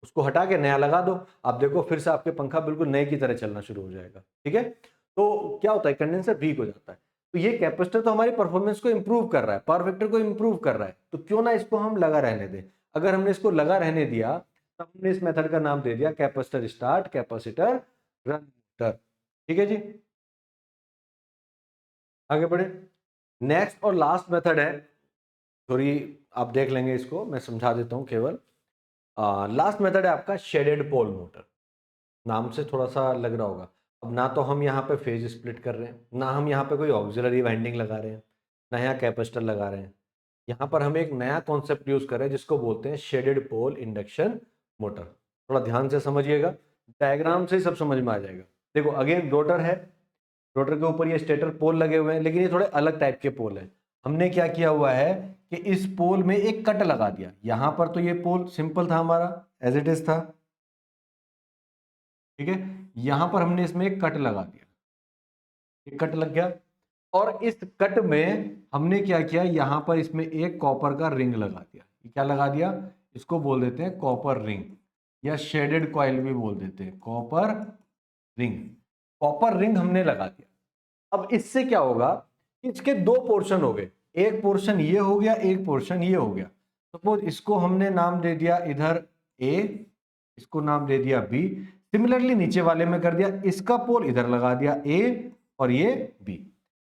उसको हटा के नया लगा दो। आप देखो फिर से आपके पंखा बिल्कुल नए की तरह चलना शुरू हो जाएगा। ठीक है, तो क्या होता है, कंडेंसर वीक हो जाता है। तो ये कैपेसिटर तो हमारी परफॉर्मेंस को इंप्रूव कर रहा है, पावर फैक्टर को इंप्रूव कर रहा है, तो क्यों ना इसको हम लगा रहने दें। अगर हमने इसको लगा रहने दिया तब हमने इस मेथड का नाम दे दिया capacitor start capacitor run motor. ठीक है जी, आगे बढ़े। नेक्स्ट और लास्ट मेथड है, थोड़ी आप देख लेंगे इसको, मैं समझा देता हूं केवल। लास्ट मेथड है आपका शेडेड पोल मोटर। नाम से थोड़ा सा लग रहा होगा। अब ना तो हम यहाँ पे फेज स्प्लिट कर रहे हैं, ना हम यहाँ पे कोई ऑक्सिलरी वाइंडिंग लगा रहे हैं, ना यहाँ कैपेसिटर लगा रहे हैं। यहाँ पर हम एक नया कॉन्सेप्ट यूज कर रहे हैं जिसको बोलते हैं शेडेड पोल इंडक्शन मोटर। थोड़ा ध्यान से समझिएगा, डायग्राम से ही सब समझ में आ जाएगा। देखो अगेन रोटर है, रोटर के ऊपर ये स्टेटर पोल लगे हुए हैं, लेकिन ये थोड़े अलग टाइप के पोल हैं। हमने क्या किया हुआ है कि इस पोल में एक कट लगा दिया। यहां पर तो ये पोल सिंपल था हमारा, एज इट इज था। ठीक है, यहां पर हमने इसमें एक कट लगा दिया, एक कट लग गया। और इस कट में हमने क्या किया, यहां पर इसमें एक कॉपर का रिंग लगा दिया। ये क्या लगा दिया, इसको बोल देते हैं कॉपर रिंग, या शेडेड कॉइल भी बोल देते हैं, कॉपर रिंग। कॉपर रिंग हमने लगा दिया। अब इससे क्या होगा, इसके दो पोर्शन हो गए, एक पोर्शन ये हो गया, एक पोर्शन ये हो गया। सपोज इसको हमने नाम दे दिया इधर ए, इसको नाम दे दिया बी। सिमिलरली नीचे वाले में कर दिया, इसका पोल इधर लगा दिया ए और ये बी।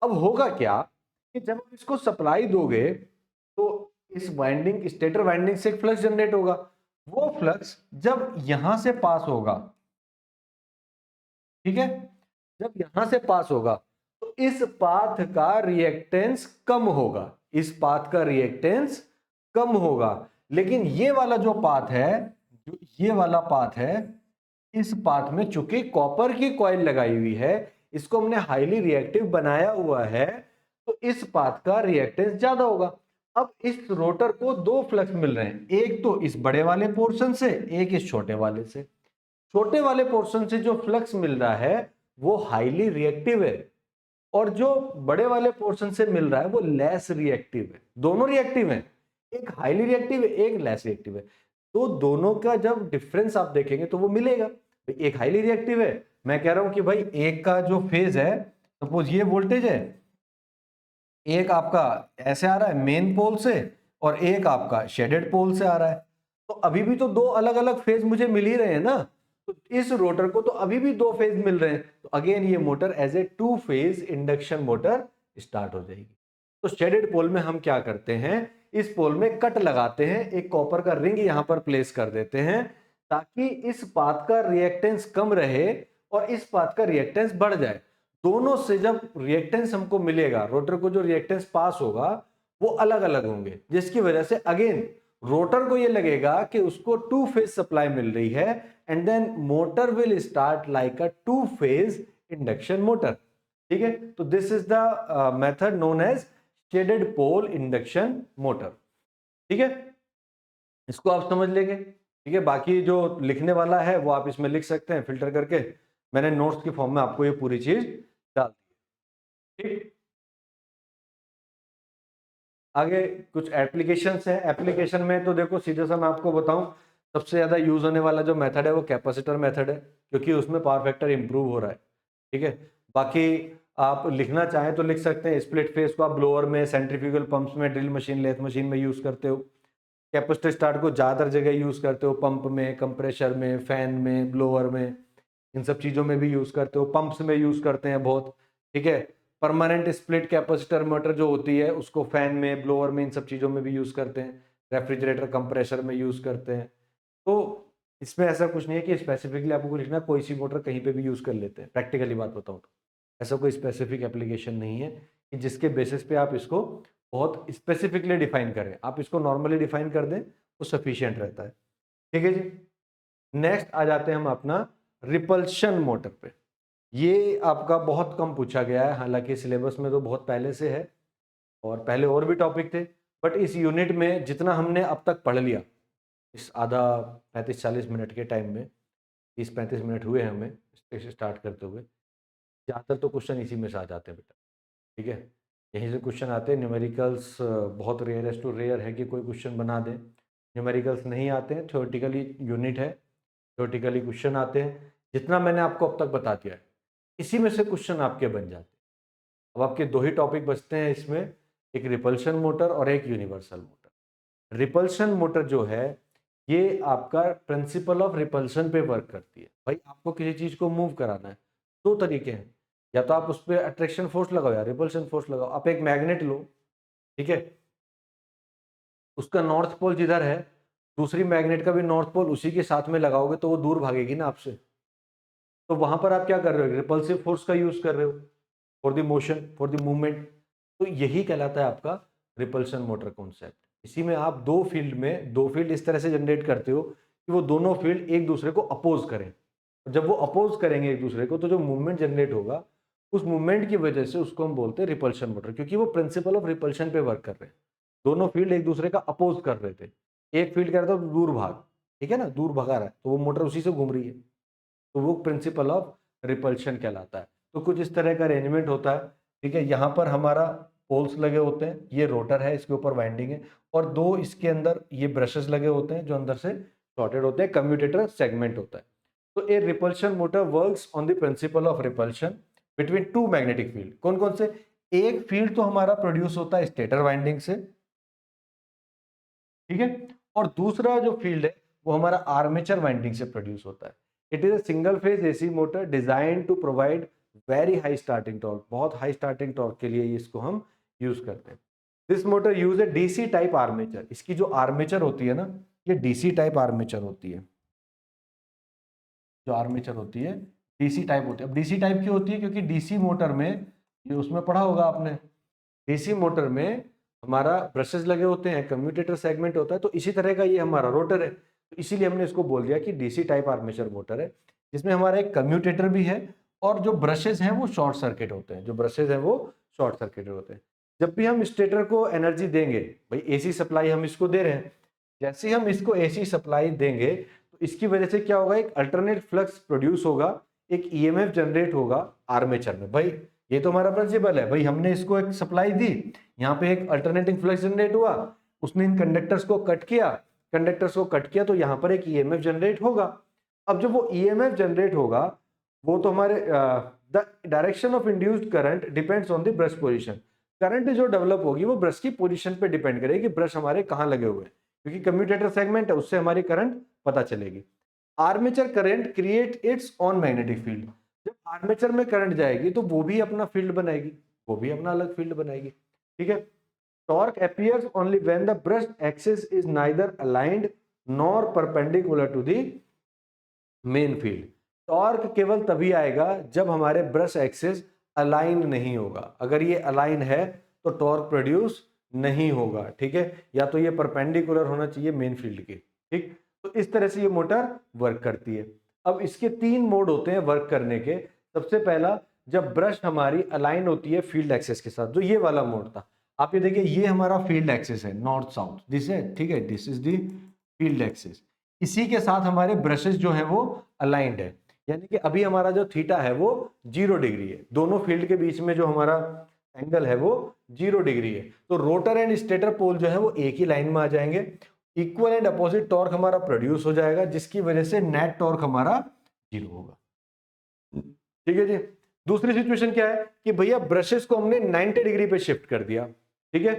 अब होगा क्या, कि जब आप इसको सप्लाई दोगे तो इस वाइंडिंग, स्टेटर वाइंडिंग से एक फ्लक्स जनरेट होगा। वो फ्लक्स जब यहां से पास होगा, ठीक है, जब यहां से पास होगा तो इस पाथ का रिएक्टेंस कम होगा, इस पाथ का रिएक्टेंस कम होगा। लेकिन ये वाला जो पाथ है, जो ये वाला पाथ है, इस पाथ में चूंकि कॉपर की कॉइल लगाई हुई है, इसको हमने हाईली रिएक्टिव बनाया हुआ है, तो इस पाथ का रिएक्टेंस ज्यादा होगा। अब इस रोटर को दो फ्लक्स मिल रहे हैं, एक तो इस बड़े वाले पोर्शन से, एक इस छोटे वाले से। छोटे वाले पोर्शन से जो फ्लक्स मिल रहा है वो हाईली रिएक्टिव है, और जो बड़े वाले पोर्शन से मिल रहा है वो लेस रिएक्टिव है। दोनों रिएक्टिव हैं, एक हाईली रिएक्टिव है, एक लेस रिएक्टिव है। तो दोनों का जब डिफरेंस आप देखेंगे तो वो मिलेगा। एक हाईली रिएक्टिव है, मैं कह रहा हूं कि भाई एक का जो फेज है, सपोज ये वोल्टेज है, एक आपका ऐसे आ रहा है मेन पोल से और एक आपका शेडेड पोल से आ रहा है, तो अभी भी तो दो अलग अलग फेज मुझे मिल ही रहे हैं ना। तो इस रोटर को तो अभी भी दो फेज मिल रहे हैं, तो अगेन ये motor as a two phase induction motor start हो जाएगी। तो शेडेड पोल में हम क्या करते हैं, इस पोल में कट लगाते हैं, एक कॉपर का रिंग यहां पर प्लेस कर देते हैं, ताकि इस पाथ का रिएक्टेंस कम रहे और इस पाथ का रिएक्टेंस बढ़ जाए। दोनों से जब रिएक्टेंस हमको मिलेगा, रोटर को जो रिएक्टेंस पास होगा वो अलग अलग होंगे, जिसकी वजह से अगेन रोटर को ये लगेगा कि उसको टू फेज सप्लाई मिल रही है, and then motor will start like a two phase induction motor. ठीक है, तो this is the method known as shaded pole induction motor. ठीक है, इसको आप समझ लेंगे। ठीक है, बाकी जो लिखने वाला है वो आप इसमें लिख सकते हैं फिल्टर करके, मैंने नोट्स की फॉर्म में आपको ये पूरी चीज डाल दी। ठीक, आगे कुछ एप्लीकेशंस हैं। एप्लीकेशन में तो देखो सीधे सा मैं आपको बताऊं, सबसे ज्यादा यूज होने वाला जो मेथड है वो कैपेसिटर मेथड है, क्योंकि उसमें पावर फैक्टर इंप्रूव हो रहा है। ठीक है, बाकी आप लिखना चाहें तो लिख सकते हैं, स्प्लिट फेस को आप ब्लोअर में, सेंट्रीफ्यूगल पंप्स में, ड्रिल मशीन, लेथ मशीन में यूज करते हो। कैपेसिटर स्टार्ट को ज़्यादातर जगह यूज़ करते हो, पंप में, कंप्रेशर में, फैन में, ब्लोअर में, इन सब चीज़ों में भी यूज़ करते हो। पंप्स में यूज़ करते हैं बहुत। ठीक है, परमानेंट स्प्लिट कैपेसिटर मोटर जो होती है उसको फैन में, ब्लोअर में, इन सब चीज़ों में भी यूज़ करते हैं। रेफ्रिजरेटर कंप्रेशर में यूज़ करते हैं। तो इसमें ऐसा कुछ नहीं है कि स्पेसिफिकली आपको लिखना, कोई सी मोटर कहीं पे भी यूज़ कर लेते हैं। प्रैक्टिकली बात बताऊँ तो ऐसा कोई स्पेसिफिक एप्लीकेशन नहीं है कि जिसके बेसिस पे आप इसको बहुत स्पेसिफिकली डिफाइन करें। आप इसको नॉर्मली डिफाइन कर दें तो सफिशिएंट रहता है। ठीक है जी, नेक्स्ट आ जाते हैं हम अपना रिपल्शन मोटर पे। ये आपका बहुत कम पूछा गया है, हालांकि सिलेबस में तो बहुत पहले से है और पहले और भी टॉपिक थे, बट इस यूनिट में जितना हमने अब तक पढ़ लिया, इस आधा 35-40 मिनट के टाइम में, 30-35 मिनट हुए हमें स्टार्ट करते हुए, ज़्यादातर तो क्वेश्चन इसी में से आ जाते हैं बेटा। ठीक है, यहीं से क्वेश्चन आते हैं। न्यूमेरिकल्स बहुत रेयरेस्ट टू रेयर है कि कोई क्वेश्चन बना दें। न्यूमेरिकल्स नहीं आते हैं, थ्योरेटिकली यूनिट है, थ्योरेटिकली क्वेश्चन आते हैं। जितना मैंने आपको अब तक बता दिया है इसी में से क्वेश्चन आपके बन जाते हैं। अब आपके दो ही टॉपिक बचते हैं इसमें, एक रिपल्शन मोटर और एक यूनिवर्सल मोटर। रिपल्शन मोटर जो है ये आपका प्रिंसिपल ऑफ रिपल्शन पे वर्क करती है। भाई आपको किसी चीज़ को मूव कराना है, दो तरीके हैं, या तो आप उस पर अट्रैक्शन फोर्स लगाओ या रिपल्शन फोर्स लगाओ। आप एक मैग्नेट लो, ठीक है, उसका नॉर्थ पोल जिधर है, दूसरी मैग्नेट का भी नॉर्थ पोल उसी के साथ में लगाओगे तो वो दूर भागेगी ना आपसे। तो वहां पर आप क्या कर रहे हो, रिपल्सिव फोर्स का यूज कर रहे हो for the motion, for the movement. तो यही कहलाता है आपका रिपल्शन मोटर कॉन्सेप्ट। इसी में आप दो फील्ड में, दो फील्ड इस तरह से जनरेट करते हो कि वो दोनों फील्ड एक दूसरे को अपोज करें। जब वो अपोज करेंगे एक दूसरे को तो जो मूवमेंट जनरेट होगा, उस मूवमेंट की वजह से उसको हम बोलते हैं रिपल्शन मोटर, क्योंकि वो प्रिंसिपल ऑफ रिपल्शन पे वर्क कर रहे हैं। दोनों फील्ड एक दूसरे का अपोज कर रहे थे, एक फील्ड कह रहा था दूर भाग, ठीक है ना, दूर भगा रहा है, तो वो मोटर उसी से घूम रही है, तो वो प्रिंसिपल ऑफ रिपल्शन कहलाता है। तो कुछ इस तरह का अरेंजमेंट होता है। ठीक है, यहाँ पर हमारा पोल्स लगे होते हैं, ये रोटर है, इसके ऊपर वाइंडिंग है, और दो इसके अंदर ये ब्रशेस लगे होते हैं जो अंदर से शॉर्टेड होते हैं, कम्यूटेटर सेगमेंट होता है। तो a repulsion motor works on the principle of repulsion between two magnetic field. कौन कौन से, एक फील्ड तो हमारा प्रोड्यूस होता है स्टेटर वाइंडिंग से, ठीक है, और दूसरा जो फील्ड है वो हमारा आर्मेचर वाइंडिंग से प्रोड्यूस होता है। It is a single phase AC motor design to provide very high starting torque. बहुत हाई स्टार्टिंग टॉर्क के लिए इसको हम यूज करते हैं। This motor use a DC type armature. इसकी जो आर्मेचर होती है ना, ये डीसी टाइप आर्मेचर होती है। जो आर्मेचर होती है डीसी टाइप होती है। अब डीसी टाइप क्यों होती है? क्योंकि डीसी मोटर में, ये उसमें पढ़ा होगा आपने, डीसी मोटर में हमारा ब्रशेस लगे होते हैं, कम्यूटेटर सेगमेंट होता है, तो इसी तरह का ये हमारा रोटर है। तो इसीलिए हमने इसको बोल दिया कि डीसी टाइप आर्मेचर मोटर है, जिसमें हमारा एक कम्यूटेटर भी है और जो ब्रशेस हैं वो शॉर्ट सर्किट होते हैं। जो ब्रशेस हैं वो शॉर्ट सर्किट होते हैं। जब भी हम स्टेटर को एनर्जी देंगे, भाई एसी सप्लाई हम इसको दे रहे हैं, जैसे ही हम इसको एसी सप्लाई देंगे तो इसकी वजह से क्या होगा, एक अल्टरनेट फ्लक्स प्रोड्यूस होगा, एक ईएमएफ जनरेट होगा आर्मेचर में। भाई ये तो हमारा प्रिंसिपल है, भाई हमने इसको एक सप्लाई दी, यहाँ पे एक अल्टरनेटिंग फ्लक्स जनरेट हुआ, उसने इन कंडक्टर्स को कट किया, तो यहाँ पर एक ईएमएफ जनरेट होगा। अब जब वो ईएमएफ जनरेट होगा, वो तो हमारे the direction of induced current depends on the brush position. Current जो डेवलप होगी वो ब्रश की पोजीशन पे डिपेंड करेगी कि ब्रश हमारे कहाँ लगे हुए हैं, क्योंकि कम्यूटेटर सेगमेंट है, उससे हमारी करंट पता चलेगी। Armature current create it's on magnetic field. जब आर्मेचर में करंट जाएगी तो वो भी अपना फील्ड बनाएगी, वो भी अपना अलग फील्ड बनाएगी। ठीक है। Torque appears only when the brush axis is neither aligned nor perpendicular to the main field। Torque केवल तभी आएगा जब हमारे ब्रश एक्सिस अलाइन नहीं होगा। अगर ये अलाइन है तो टॉर्क प्रोड्यूस नहीं होगा। ठीक है, या तो ये परपेंडिकुलर होना चाहिए मेन फील्ड के। ठीक, तो इस तरह से ये मोटर वर्क करती है। अब इसके 3 मोड होते हैं वर्क करने के। सबसे पहला, जब ब्रश हमारी अलाइन होती है फील्ड एक्सिस के साथ, जो ये वाला मोड था। आप ये देखिए, ये हमारा फील्ड एक्सिस है नॉर्थ साउथ, दिस है, ठीक है, this is the field axis. इसी के साथ हमारे ब्रशेस जो है वो अलाइंड है, यानी कि अभी हमारा जो थीटा है वो 0 डिग्री है। दोनों फील्ड के बीच में जो हमारा एंगल है वो 0 डिग्री है। तो रोटर एंड स्टेटर पोल जो है वो एक ही लाइन में आ जाएंगे। इक्वल एंड अपोजिट टॉर्क हमारा प्रोड्यूस हो जाएगा, जिसकी वजह से नेट टॉर्क हमारा 0 होगा। ठीक है जी। दूसरी सिचुएशन क्या है कि भैया ब्रशेस को हमने 90 डिग्री पे शिफ्ट कर दिया। ठीक है,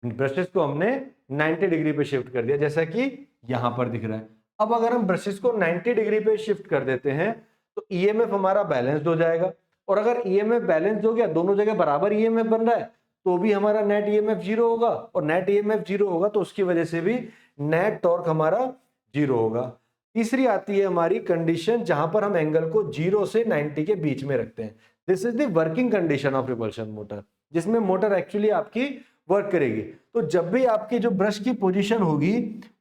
ब्रशेस को हमने 90 डिग्री पे शिफ्ट कर दिया, जैसा कि यहां पर दिख रहा है। अब अगर हम ब्रशेस को 90 डिग्री पे शिफ्ट कर देते हैं तो ईएमएफ हमारा बैलेंस्ड हो जाएगा। और अगर ईएमएफ बैलेंस्ड हो गया, दोनों जगह बराबर ईएमएफ बन रहा है, तो भी हमारा नेट ईएमएफ 0 होगा। और नेट ईएमएफ 0 होगा तो उसकी वजह से भी नेट टॉर्क हमारा 0 होगा। तीसरी आती है हमारी कंडीशन, जहां पर हम एंगल को 0 से 90 के बीच में रखते हैं। This is the working condition of repulsion motor, जिसमें मोटर एक्चुअली आपकी वर्क करेगी। तो जब भी आपकी जो ब्रश की पोजीशन होगी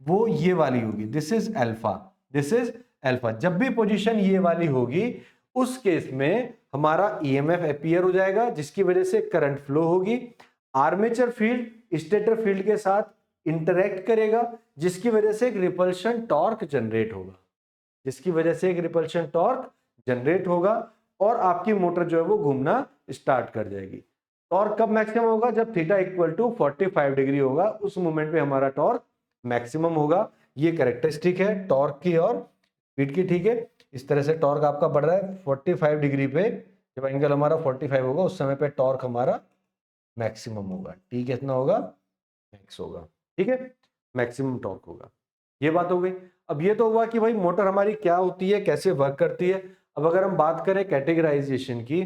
वो ये वाली होगी, this is alpha, this is alpha. जब भी पोजीशन ये वाली होगी, उस केस में हमारा ईएमएफ अपीयर हो जाएगा, जिसकी वजह से करंट फ्लो होगी। आर्मेचर फील्ड स्टेटर फील्ड के साथ इंटरैक्ट करेगा, जिसकी वजह से एक रिपल्शन टॉर्क जनरेट होगा, जिसकी वजह से एक रिपल्शन टॉर्क जनरेट होगा और आपकी मोटर जो है वो घूमना स्टार्ट कर जाएगी। टॉर्क कब मैक्सिमम होगा? जब थीटा इक्वल टू 45 डिग्री होगा, उस मोमेंट पे हमारा टॉर्क मैक्सिमम होगा। ये कैरेक्टरिस्टिक है टॉर्क की और स्पीड की। ठीक है, इस तरह से टॉर्क आपका बढ़ रहा है 45 डिग्री पे। जब एंगल हमारा 45 होगा उस समय पे टॉर्क हमारा मैक्सिमम होगा। ठीक है, इतना होगा, मैक्स होगा। ठीक है, मैक्सिमम टॉर्क होगा। ये बात हो गई। अब ये तो हुआ कि भाई मोटर हमारी क्या होती है, कैसे वर्क करती है। अब अगर हम बात करें कैटेगराइजेशन की,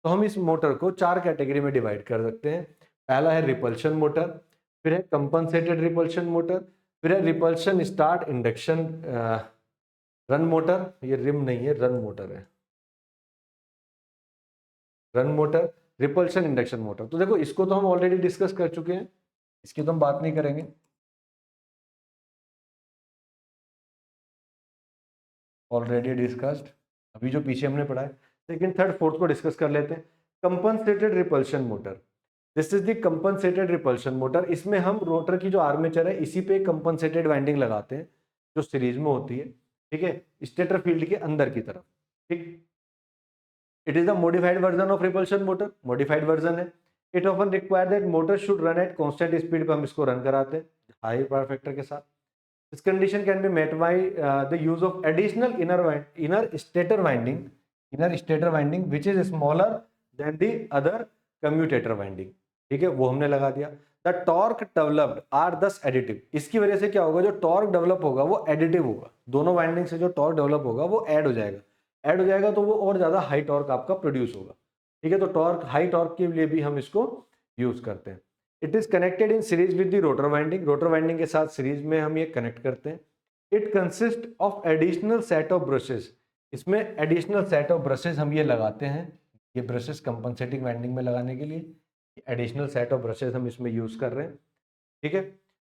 तो हम इस मोटर को 4 कैटेगरी में डिवाइड कर सकते हैं। पहला है रिपल्शन मोटर, फिर है कंपनसेटेड रिपल्शन मोटर, फिर है repulsion start induction run motor. ये रिम नहीं है, रन मोटर है, run motor, repulsion induction motor. तो देखो, इसको तो हम ऑलरेडी डिस्कस कर चुके हैं, इसकी तो हम बात नहीं करेंगे, ऑलरेडी डिस्कस्ड। अभी जो पीछे हमने पढ़ा है, सेकंड थर्ड फोर्थ को डिस्कस कर लेते हैं। Compensated repulsion motor, this is the compensated repulsion motor. इसमें हम रोटर की जो आर्मेचर है इसी पे कंपनसेटेड वाइंडिंग लगाते हैं, जो सीरीज में होती है। ठीक है, स्टेटर फील्ड के अंदर की तरफ। ठीक, it is the modified version of repulsion motor, modified version है। It often require that motor should run at constant speed पे हम इसको रन कराते हैं हाई पावर फैक्टर के साथ। This condition can be met by the use of additional inner stator winding which is smaller than the other commutator winding। ठीक है, वो हमने लगा दिया। The torque developed are thus additive। इसकी वजह से क्या होगा, जो टॉर्क डेवलप होगा वो एडिटिव होगा। दोनों वाइंडिंग से जो टॉर्क डेवलप होगा वो ऐड हो जाएगा, ऐड हो जाएगा तो वो और ज्यादा हाई टॉर्क आपका प्रोड्यूस होगा। ठीक है, तो टॉर्क, हाई टॉर्क के लिए भी हम इसको यूज करते हैं। It is connected in series with the rotor winding, rotor winding के साथ सीरीज में हम ये कनेक्ट करते हैं। It consist of additional set of brushes, इसमें एडिशनल सेट ऑफ ब्रशेस हम ये लगाते हैं, ये ब्रशेस कंपनसेटिंग वाइंडिंग में लगाने के लिए एडिशनल सेट ऑफ ब्रशेस हम इसमें यूज कर रहे हैं, ठीक है।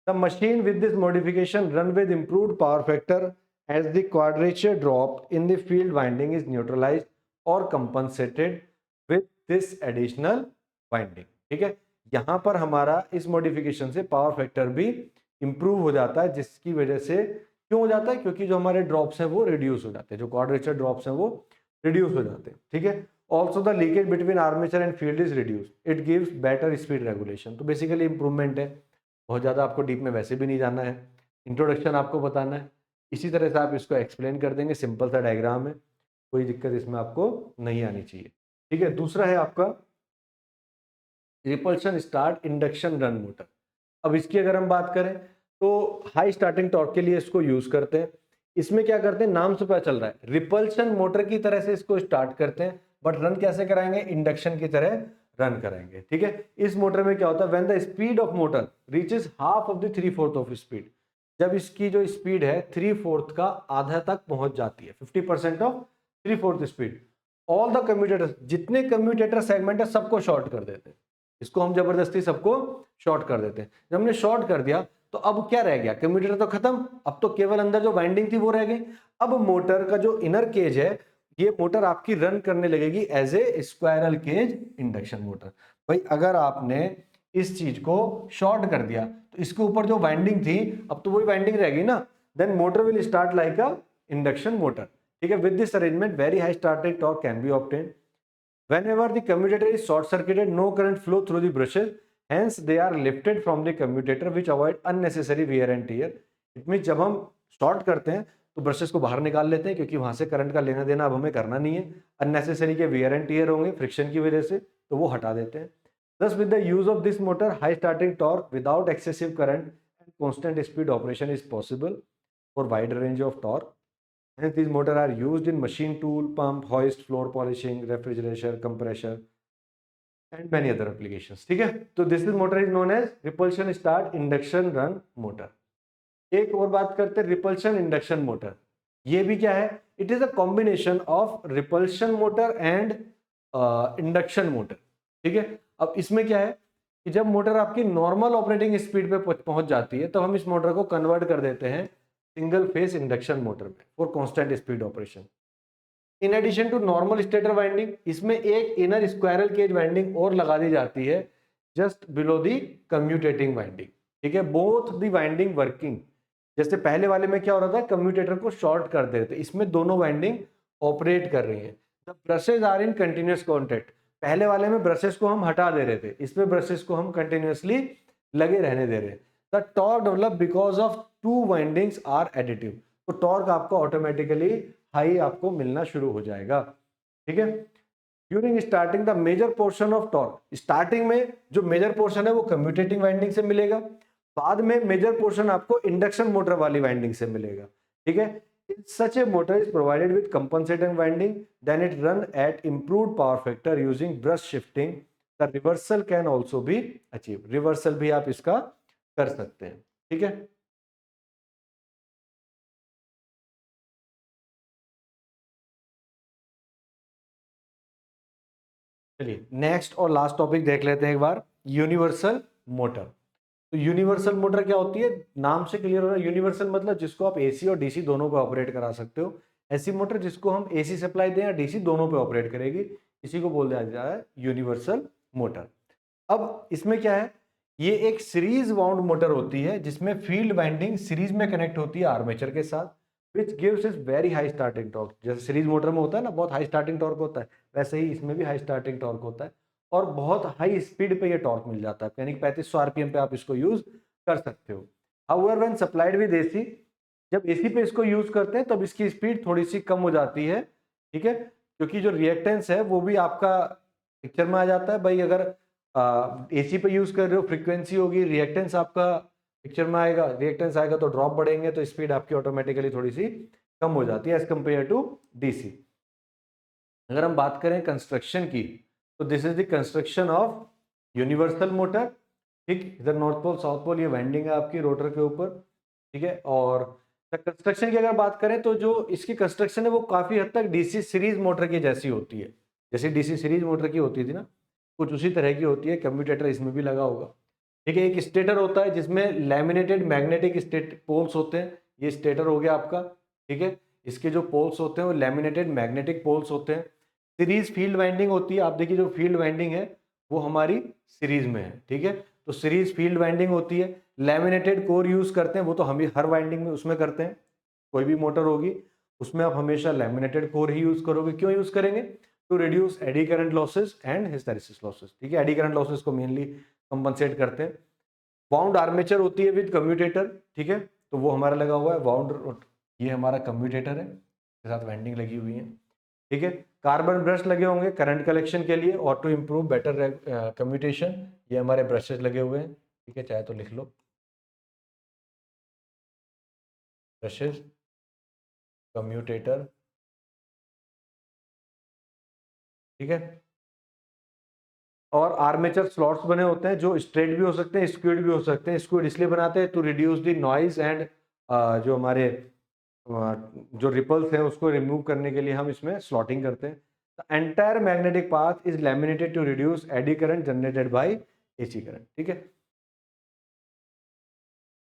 The machine with this modification run with improved power factor as the quadrature drop in the field winding is neutralised और compensated with this additional winding, ठीक है। यहाँ पर हमारा इस मॉडिफिकेशन से पावर फैक्टर भी इंप्रूव हो जाता है, जिसकी वजह से क्यों हो जाता है, क्योंकि जो हमारे ड्रॉप्स हैं वो रिड्यूस हो जाते हैं, जो क्वाड्रेचर ड्रॉप्स हैं वो रिड्यूस हो जाते हैं, ठीक है। Also the leakage between armature and field is reduce, it gives better speed regulation. तो बेसिकली इंप्रूवमेंट है, बहुत ज़्यादा आपको डीप में वैसे भी नहीं जाना है, इंट्रोडक्शन आपको बताना है, इसी तरह से आप इसको एक्सप्लेन कर देंगे, सिंपल सा डायग्राम है, कोई दिक्कत इसमें आपको नहीं आनी चाहिए, ठीक है। दूसरा है आपका repulsion start induction run motor. अब इसकी अगर हम बात करें तो हाई स्टार्टिंग टॉर्क के लिए इसको यूज करते हैं। इसमें क्या करते हैं, नाम से पता चल रहा है, रिपल्शन मोटर की तरह से इसको स्टार्ट करते हैं, बट रन कैसे कराएंगे, इंडक्शन की तरह रन कराएंगे, ठीक है। इस मोटर में क्या होता है, when the speed of motor reaches half of the 3/4 of speed, जब इसकी जो स्पीड है 3/4 का आधा तक पहुंच जाती है, 50% of 3/4 speed, all the commutator, जितने कम्यूटेटर सेगमेंट है सबको शॉर्ट कर देते हैं, इसको हम जबरदस्ती सबको शॉर्ट कर देते हैं। जब हमने शॉर्ट कर दिया तो अब क्या रह गया, कम्यूटेटर तो खत्म, अब तो केवल अंदर जो वाइंडिंग थी वो रह गई। अब मोटर का जो इनर केज है, ये मोटर आपकी रन करने लगेगी as a squirrel cage induction motor. भाई अगर आपने इस चीज को शॉर्ट कर दिया तो इसके ऊपर जो वाइंडिंग थी अब तो वही वाइंडिंग रहेगी ना, then motor will start like a induction motor, ठीक है। With this arrangement very high starting torque can be obtained. Whenever the commutator is short circuited, no current flow through the brushes, hence they are lifted from the commutator which avoid unnecessary wear and tear. It means जब हम short करते हैं तो brushes को बाहर निकाल लेते हैं, क्योंकि वहां से करंट का लेना देना अब हमें करना नहीं है, अननेसेसरी के वेयर एंड टीयर होंगे फ्रिक्शन की वजह से, तो वो हटा देते हैं। Thus with the use of this motor, high starting torque without excessive current and constant speed operation is possible for wide range of torque. Hence, these motors are used in machine tool, pump, hoist, floor polishing, refrigeration, compressor, and many other applications. ठीक है, तो this is motor is known as repulsion start induction run motor. एक और बात करते हैं repulsion induction motor. ये भी क्या है, it is a combination of repulsion motor and induction motor, ठीक है। अब इसमें क्या है कि जब मोटर आपकी नॉर्मल ऑपरेटिंग स्पीड पे पहुंच जाती है तो हम इस मोटर को कन्वर्ट कर देते हैं सिंगल फेस इंडक्शन मोटर में for constant speed operation. In addition to normal stator winding, इसमें एक इनर स्क्वायरल केज वाइंडिंग और लगा दी जाती है just below the commutating winding, ठीक है। बोथ दी वाइंडिंग वर्किंग, जैसे पहले वाले में क्या हो रहा था, कम्यूटेटर को शॉर्ट कर देते, इसमें दोनों वाइंडिंग ऑपरेट कर रही हैं। The brushes are in continuous contact, पहले वाले में ब्रशेस को हम हटा दे रहे थे, इसमें ब्रशेस को हम कंटिन्यूअसली लगे रहने दे रहे हैं। The torque develop because of two windings are additive, तो टॉर्क आपको ऑटोमेटिकली हाई आपको मिलना शुरू हो जाएगा, ठीक है। During starting the major portion of torque, starting में जो मेजर पोर्शन है वो कम्यूटेटिंग वाइंडिंग से मिलेगा, बाद में मेजर पोर्शन आपको इंडक्शन मोटर वाली वाइंडिंग से मिलेगा, ठीक है। Such a motor is provided with compensating winding, then it run at improved power factor using brush shifting. The reversal can also be achieved. Reversal भी आप इसका कर सकते हैं, ठीक है। चलिए नेक्स्ट और लास्ट टॉपिक देख लेते हैं एक बार, यूनिवर्सल मोटर। तो यूनिवर्सल मोटर क्या होती है, नाम से क्लियर हो रहा है, यूनिवर्सल मतलब जिसको आप एसी और डीसी दोनों पे ऑपरेट करा सकते हो। ऐसी मोटर जिसको हम एसी सप्लाई दें या डीसी दोनों पे ऑपरेट करेगी, इसी को बोल दिया जाता है यूनिवर्सल मोटर। अब इसमें क्या है, ये एक सीरीज वाउंड मोटर होती है जिसमें फील्ड वाइंडिंग सीरीज में कनेक्ट होती है आर्मेचर के साथ, which gives is very high starting torque. जैसे सीरीज मोटर में होता है ना बहुत हाई स्टार्टिंग टॉर्क होता है, वैसे ही इसमें भी हाई स्टार्टिंग टॉर्क होता है और बहुत हाई स्पीड पे ये टॉर्क मिल जाता है, यानी कि 3500 आरपीएम पे आप इसको यूज कर सकते हो। However when supplied with AC, जब एसी पे इसको यूज करते हैं तब इसकी स्पीड थोड़ी सी कम हो जाती है, ठीक है, क्योंकि जो रिएक्टेंस है वो भी आपका पिक्चर में आ जाता है। भाई अगर एसी पे यूज कर रहे हो फ्रीक्वेंसी होगी, रिएक्टेंस आपका पिक्चर में आएगा, रिएक्टेंस आएगा तो ड्रॉप बढ़ेंगे, तो स्पीड आपकी ऑटोमेटिकली थोड़ी सी कम हो जाती है एज कंपेयर टू डीसी। अगर हम बात करें कंस्ट्रक्शन की, तो this is the construction of universal motor, ठीक, इधर नॉर्थ पोल साउथ पोल, ये वाइंडिंग है आपकी रोटर के ऊपर, ठीक है। और कंस्ट्रक्शन की अगर बात करें तो जो इसकी कंस्ट्रक्शन है वो काफी हद तक डीसी सीरीज मोटर की जैसी होती है, जैसे डीसी सीरीज मोटर की होती थी ना, कुछ उसी तरह की होती है। कम्यूटेटर इसमें भी लगा होगा, ठीक है। एक स्टेटर होता है जिसमें लैमिनेटेड मैग्नेटिक स्टेट पोल्स होते हैं, ये स्टेटर हो गया आपका, ठीक है। इसके जो पोल्स होते हैं वो लैमिनेटेड मैग्नेटिक पोल्स होते हैं। सीरीज फील्ड वाइंडिंग होती है, आप देखिए जो फील्ड वाइंडिंग है वो हमारी सीरीज में है, ठीक है। तो सीरीज फील्ड वाइंडिंग होती है। लैमिनेटेड कोर यूज करते हैं, वो तो हम हर वाइंडिंग में उसमें करते हैं, कोई भी मोटर होगी उसमें आप हमेशा लैमिनेटेड कोर ही यूज करोगे। क्यों यूज करेंगे? To reduce eddy current losses and hysteresis losses, ठीक है। एडी करंट लॉसेस को मेनली कंपनसेट करते हैं। वाउंड आर्मेचर होती है विद कम्यूटेटर, ठीक है, तो वो हमारा लगा हुआ है वाउंड, ये हमारा कम्यूटेटर है, इसके साथ वाइंडिंग लगी हुई है, ठीक है। कार्बन ब्रश लगे होंगे करंट कलेक्शन के लिए और टू इम्प्रूव बेटर कम्यूटेशन, ये हमारे ब्रशेज लगे हुए हैं, ठीक है, चाहे तो लिख लो, ब्रशेज, कम्यूटेटर, ठीक है। और आर्मेचर स्लॉट्स बने होते हैं जो स्ट्रेट भी हो सकते हैं, स्क्यूड भी हो सकते हैं। स्क्यूड इसलिए बनाते हैं to reduce the noise and जो हमारे जो रिपल्स हैं उसको रिमूव करने के लिए हम इसमें स्लॉटिंग करते हैं। The entire magnetic path is laminated to reduce eddy current generated by AC current, ठीक है।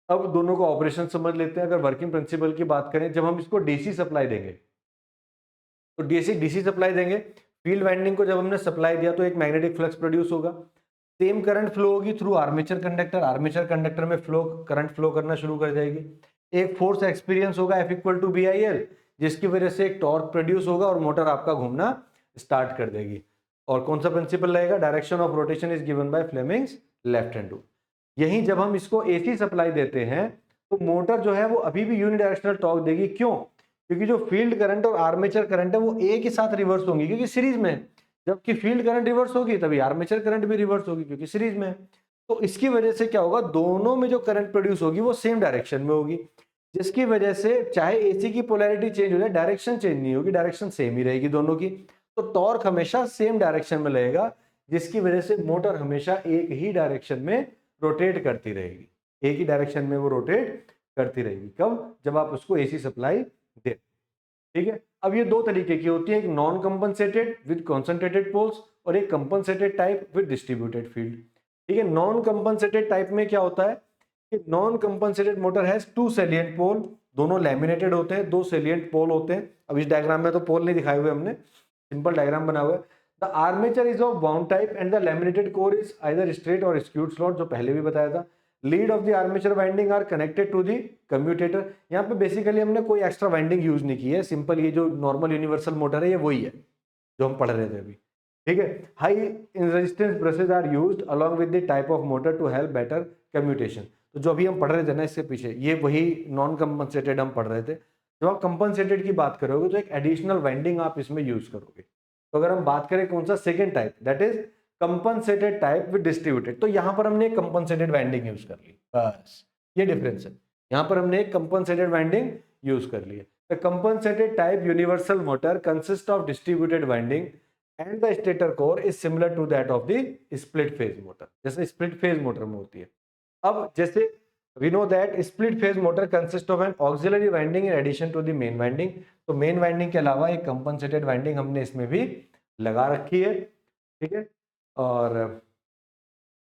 अब दोनों का ऑपरेशन समझ लेते हैं। अगर वर्किंग प्रिंसिपल की बात करें, जब हम इसको डीसी सप्लाई देंगे तो डीसी सप्लाई देंगे, फील्ड वाइंडिंग को जब हमने सप्लाई दिया तो एक मैग्नेटिक फ्लक्स प्रोड्यूस होगा, सेम करंट फ्लो होगी through armature conductor, armature conductor में करंट फ्लो करना शुरू कर जाएगी। एक फोर्स एक्सपीरियंस होगा F इक्वल टू BIL, जिसकी वजह से एक टॉर्क प्रोड्यूस होगा और मोटर आपका घूमना स्टार्ट कर देगी। और कौन सा प्रिंसिपल रहेगा? Direction of rotation is given by Fleming's left hand rule. यहीं जब हम इसको AC सप्लाई देते हैं तो मोटर जो है वो अभी भी यूनिडायरेक्शनल टॉर्क देगी। क्यों? क्योंकि जो फील्ड करंट और आर्मेचर करंट है वो एक ही साथ रिवर्स होंगी क्योंकि सीरीज में है। जबकि फील्ड करंट रिवर्स होगी तभी आर्मेचर करंट भी रिवर्स होगी क्योंकि सीरीज में है। तो इसकी वजह से क्या होगा, दोनों में जो करंट प्रोड्यूस होगी वो सेम डायरेक्शन में होगी, जिसकी वजह से चाहे एसी की पोलैरिटी चेंज हो जाए डायरेक्शन चेंज नहीं होगी, डायरेक्शन सेम ही रहेगी दोनों की। तो टॉर्क हमेशा सेम डायरेक्शन में लगेगा, जिसकी वजह से मोटर हमेशा एक ही डायरेक्शन में रोटेट करती रहेगी, एक ही डायरेक्शन में वो रोटेट करती रहेगी। कब? जब आप उसको एसी सप्लाई दे, ठीक है। अब ये दो तरीके की होती है, एक non compensated with concentrated poles और एक compensated type with distributed field, ठीक है। नॉन कंपनसेटेड टाइप में क्या होता है कि non compensated motor has two salient pole, दोनों लैमिनेटेड होते हैं, दो सैलिएंट पोल होते हैं। अब इस डायग्राम में तो पोल नहीं दिखाए हुए हमने, सिंपल डायग्राम बना हुआ है। The armature is of wound type and the laminated core is either straight और स्क्यूड स्लॉट, जो पहले भी बताया था। Lead of the armature winding are connected to the commutator. यहाँ पे बेसिकली हमने कोई एक्स्ट्रा वाइंडिंग यूज नहीं की है, सिंपल ये जो नॉर्मल यूनिवर्सल मोटर है ये वही है जो हम पढ़ रहे थे अभी, ठीक है। High resistance brushes are used along with the type of motor to help better commutation. तो जो अभी हम पढ़ रहे थे ना इससे पीछे, ये वही नॉन कंपनसेटेड हम पढ़ रहे थे। जब आप कंपनसेटेड की बात करोगे तो एक एडिशनल वाइंडिंग आप इसमें यूज करोगे। तो अगर हम बात करें कौन सा, second type, that is compensated type with distributed, तो यहां पर हमने कंपनसेटेड वाइंडिंग यूज कर ली, बस ये डिफरेंस है। यहां पर हमने एक कंपनसेटेड वाइंडिंग यूज कर ली है। The compensated type universal motor consist of distributed winding and the stator core is similar to that of the split phase motor, जैसे स्प्लिट फेज मोटर में होती है। अब जैसे we know that split phase motor consists of an auxiliary winding in addition to the main winding, तो main winding के अलावा एक कंपनसेटेड वाइंडिंग हमने इसमें भी लगा रखी है, ठीक है। और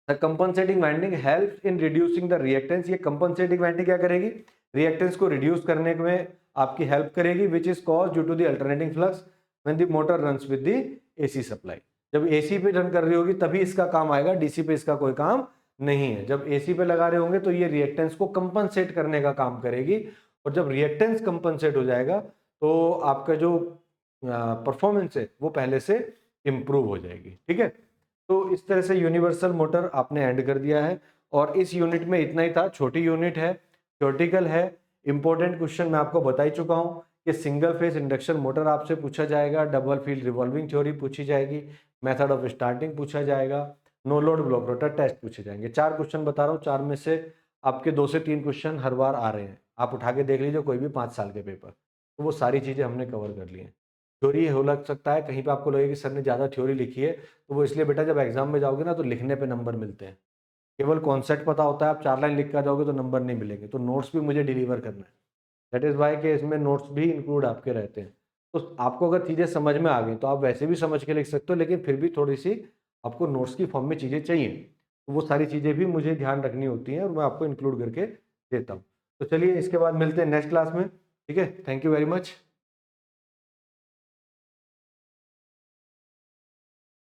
the compensating winding helps in reducing the reactance, ये कंपनसेटिंग वाइंडिंग क्या करेगी, रिएक्टेंस को रिड्यूस करने में आपकी हेल्प करेगी, which is cause due to the alternating flux when the motor runs with the AC supply. जब एसी पे रन कर रही होगी तभी इसका काम आएगा, डीसी पे इसका कोई काम नहीं है। जब एसी पे लगा रहे होंगे तो ये रिएक्टेंस को कंपनसेट करने का काम करेगी, और जब रिएक्टेंस कंपनसेट हो जाएगा तो आपका जो परफॉर्मेंस है वो पहले से इम्प्रूव हो जाएगी, ठीक है। तो इस तरह से यूनिवर्सल मोटर आपने एंड कर दिया है, और इस यूनिट में इतना ही था, छोटी यूनिट है, थ्योरेटिकल है। इंपॉर्टेंट क्वेश्चन मैं आपको बता ही चुका हूँ कि सिंगल फेज इंडक्शन मोटर आपसे पूछा जाएगा, डबल फील्ड रिवॉल्विंग थ्योरी पूछी जाएगी, मेथड ऑफ स्टार्टिंग पूछा जाएगा, no load block rotor test पूछे जाएंगे। 4 क्वेश्चन बता रहा हूँ, 4 में से आपके 2 से 3 क्वेश्चन हर बार आ रहे हैं, आप उठा के देख लीजिए कोई भी 5 साल के पेपर, तो वो सारी चीज़ें हमने कवर कर ली हैं। थ्योरी हो लग सकता है, कहीं पे आपको लगे कि सर ने ज़्यादा थ्योरी लिखी है, तो वो इसलिए बेटा जब एग्जाम में जाओगे ना तो लिखने पे नंबर मिलते हैं। केवल कॉन्सेप्ट पता होता है, आप 4 लाइन लिख कर जाओगे तो नंबर नहीं मिलेंगे, तो नोट्स भी मुझे डिलीवर करना है। दैट इज़ वाई कि इसमें नोट्स भी इंक्लूड आपके रहते हैं। तो आपको अगर चीज़ें समझ में आ गई तो आप वैसे भी समझ के लिख सकते हो, लेकिन फिर भी थोड़ी-सी आपको नोट्स की फॉर्म में चीज़ें चाहिए। तो वो सारी चीज़ें भी मुझे ध्यान रखनी होती हैं और मैं आपको इंक्लूड करके देता हूँ। तो चलिए इसके बाद मिलते हैं नेक्स्ट क्लास में, ठीक है? Thank you very much.